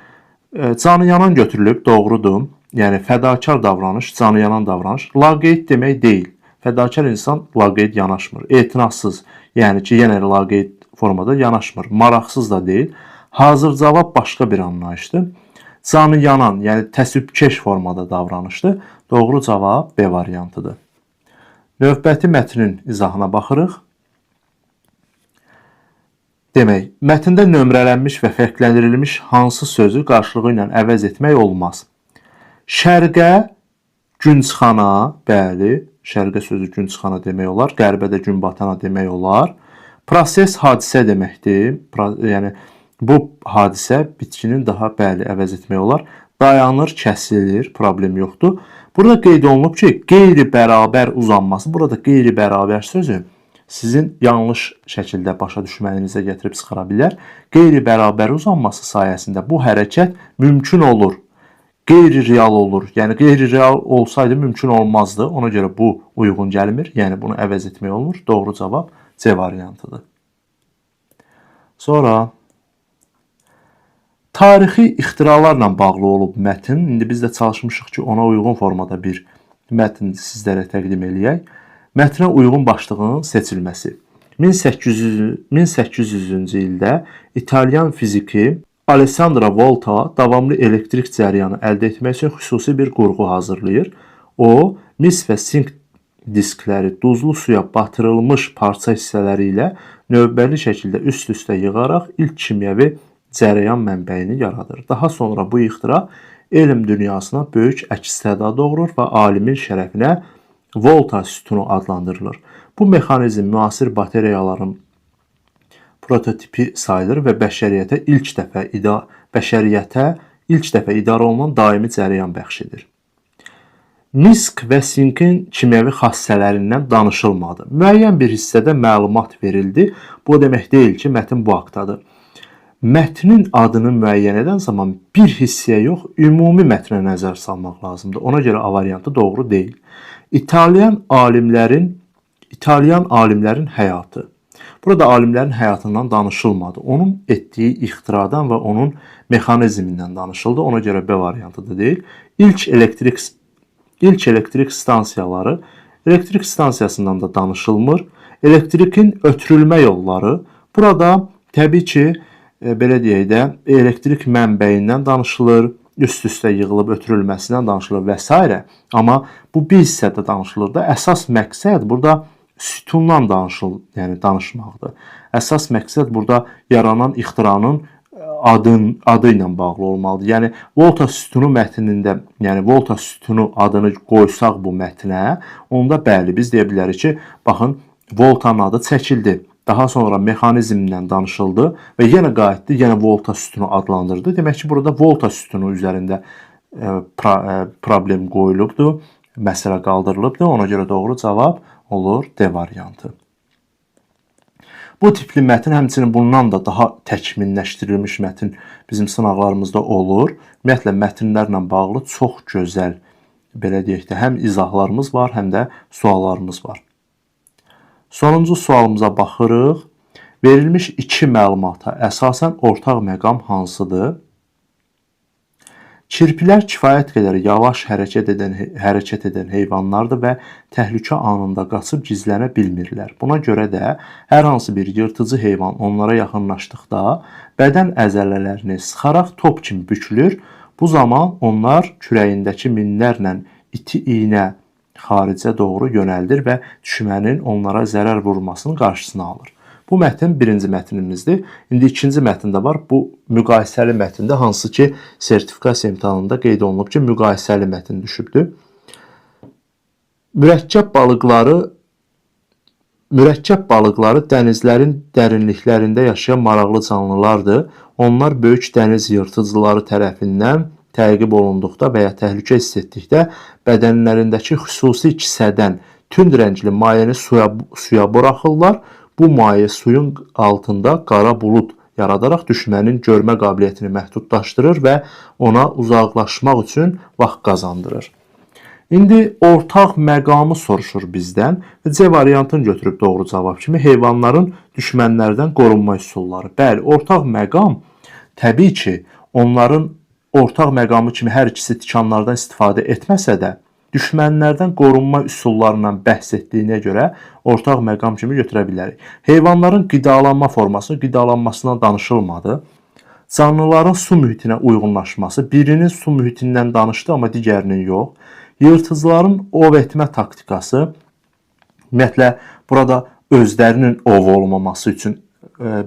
Canıyanan götürülüb, doğrudur. Yəni fədakar davranış, canıyanan davranış. Laqeyd demək deyil. Fədakar insan laqeyd yanaşmır. Etinasız, yəni ki, yenə laqeyd formada yanaşmır. Maraqsız da deyil. Hazır cavab başqa bir anlayışdır. Canıyanan, yəni təsübkeş formada davranışdır. Doğru cavab B variantıdır. Növbəti mətnin izahına baxırıq. Demək, mətndə nömrələnmiş və fərqləndirilmiş hansı sözü qarşılığı ilə əvəz etmək olmaz? Şərqə günçxana, bəli, şərqə sözü günçxana demək olar. Qərbə də gün batana demək olar. Proses hadisə deməkdir. Yəni bu hadisə bitkinin daha bəli əvəz etmək olar. Dayanır, kəsilir, problem yoxdur. Burada qeyd olunub ki, qeyri-bərabər uzanması. Burada qeyri-bərabər sözü sizin yanlış şəkildə başa düşməyinizə gətirib çıxara bilər. Qeyri-bərabər uzanması sayəsində bu hərəkət mümkün olur. Qeyri-real olur. Yəni qeyri-real olsaydı mümkün olmazdı. Ona görə bu uyğun gəlmir. Yəni bunu əvəz etmək olmur. Doğru cavab C variantıdır. Sonra tarixi ixtiralarla bağlı olub mətn. İndi biz də çalışmışıq ki, ona uyğun formada bir mətn sizlərə təqdim eləyək. Mətnə uyğun başlığın seçilməsi. 1800-cü ildə İtalyan fiziki Alessandro Volta davamlı elektrik cəryanı əldə etmək üçün xüsusi bir qurğu hazırlayır. O, mis və sink diskləri duzlu suya batırılmış parça hissələri ilə növbəli şəkildə üst-üstə yığaraq ilk kimyəvi cərəyan mənbəyini yaradır. Daha sonra bu ixtira elm dünyasına böyük əks-səda doğurur və alimin şərəfinə Volta sütunu adlandırılır. Bu mexanizm müasir bateriyaların prototipi sayılır və bəşəriyyətə ilk dəfə idarə olunan daimi cərəyan bəxş edir. Misk və sinkin kimyəvi xassələrindən danışılmadı. Müəyyən bir hissədə məlumat verildi. Bu demək deyil ki, mətn bu haqdadır. Mətnin adını müəyyən edən zaman bir hissəyə yox, ümumi mətnə nəzər salmaq lazımdır. Ona görə A variantı doğru deyil. İtalyan alimlərin həyatı. Burada alimlərin həyatından danışılmadı. Onun etdiyi ixtiradan və onun mexanizmindən danışıldı. Ona görə B variantı da deyil. İlk elektrik stansiyaları, elektrik stansiyasından da danışılmır. Elektrikin ötürülmə yolları. Burada təbii ki, belə deyək də, elektrik mənbəyindən danışılır, üst-üstə yığılıb ötürülməsindən danışılır və s. Amma bu bir hissədə danışılır da. Əsas məqsəd burada sütundan danışmaqdır. Əsas məqsəd burada yaranan ixtiranın adı ilə bağlı olmalıdır. Yəni Volta sütunu mətnində, yəni Volta sütunu adını qoysaq bu mətnə, onda bəli biz deyə bilərik ki, baxın Voltanın adı çəkildi. Daha sonra mexanizmdən danışıldı və yenə qayıtdı, yenə Volta sütunu adlandırdı. Demək ki, burada Volta sütunu üzərində problem qoyulubdur, məsələ qaldırılıbdır. Ona görə doğru cavab olur D variantı. Bu tipli mətn həmçinin bundan da daha təkmilləşdirilmiş mətn bizim sınaqlarımızda olur. Ümumiyyətlə, mətnlərlə bağlı çox gözəl, belə deyək də, həm izahlarımız var, həm də suallarımız var. Sonuncu sualımıza baxırıq. Verilmiş iki məlumata əsasən ortaq məqam hansıdır? Kirpilər kifayət qədər yavaş hərəkət edən heyvanlardır və təhlükə anında qaçıb gizlənə bilmirlər. Buna görə də hər hansı bir yırtıcı heyvan onlara yaxınlaşdıqda bədən əzələlərini sıxaraq top kimi bükülür. Bu zaman onlar kürəyindəki minlərlə iti iynə xaricə doğru yönəldir və düşmənin onlara zərər vurmasının qarşısını alır. Bu mətn birinci mətnimizdir. İndi ikinci mətndə var. Bu müqayisəli mətndə, hansı ki sertifikasiya imtahanında qeyd olunub ki, müqayisəli mətn düşübdür. Mürəkkəb balıqları dənizlərin dərinliklərində yaşayan maraqlı canlılardır. Onlar böyük dəniz yırtıcıları tərəfindən təqib olunduqda və ya təhlükə hiss etdikdə bədənlərindəki xüsusi kisədən tünd rəngli mayəni suya buraxırlar. Bu maye suyun altında qara bulud yaradaraq düşmənin görmə qabiliyyətini məhdudlaşdırır və ona uzaqlaşmaq üçün vaxt qazandırır. İndi ortaq məqamı soruşur bizdən və C variantını götürüb doğru cavab kimi heyvanların düşmənlərdən qorunma üsulları. Bəli, ortaq məqam təbii ki, onların ortaq məqamı kimi hər ikisi tikanlardan istifadə etməsə də, düşmənlərdən qorunma üsullarından bəhs etdiyinə görə ortaq məqam kimi götürə bilərik. Heyvanların qidalanma forması, qidalanmasından danışılmadı. Canlıların su mühitinə uyğunlaşması, birinin su mühitindən danışdı, amma digərinin yox. Yırtıcıların ov etmə taktikası, ümumiyyətlə, burada özlərinin ov olmaması üçün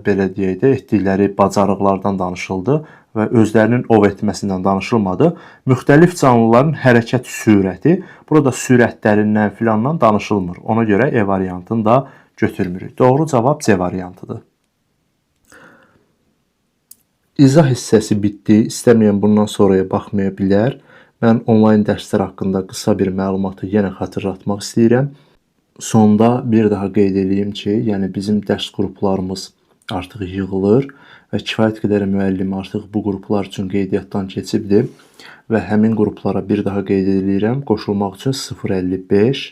belə deyək də, etdikləri bacarıqlardan danışıldı və özlərinin ov etməsindən danışılmadı. Müxtəlif canlıların hərəkət sürəti, burada sürətlərindən filandan danışılmır. Ona görə E variantını da götürmürük. Doğru cavab C variantıdır. İzah hissəsi bitdi. İstəməyən bundan sonraya baxmaya bilər. Mən onlayn dərslər haqqında qısa bir məlumatı yenə xatırlatmaq istəyirəm. Sonda bir daha qeyd edeyim ki, yəni bizim dərs qruplarımız artıq yığılır və kifayət qədər müəllim artıq bu qruplar üçün qeydiyyatdan keçibdir və həmin qruplara bir daha qeyd edirəm. Qoşulmaq üçün 055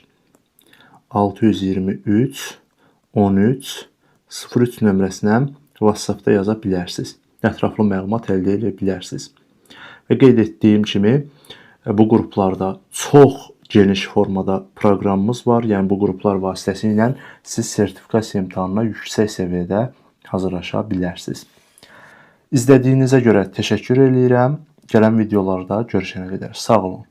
623 13 03 nömrəsinə WhatsApp-da yaza bilərsiniz. Ətraflı məlumat əldə edə bilərsiniz. Və qeyd etdiyim kimi bu qruplarda çox geniş formada proqramımız var. Yəni bu qruplar vasitəsilə siz sertifikasiya imtahanına yüksək səviyyədə hazırlaşa bilərsiniz. İzlədiyinizə görə təşəkkür edirəm. Gələn videolarda görüşənə qədər sağ olun.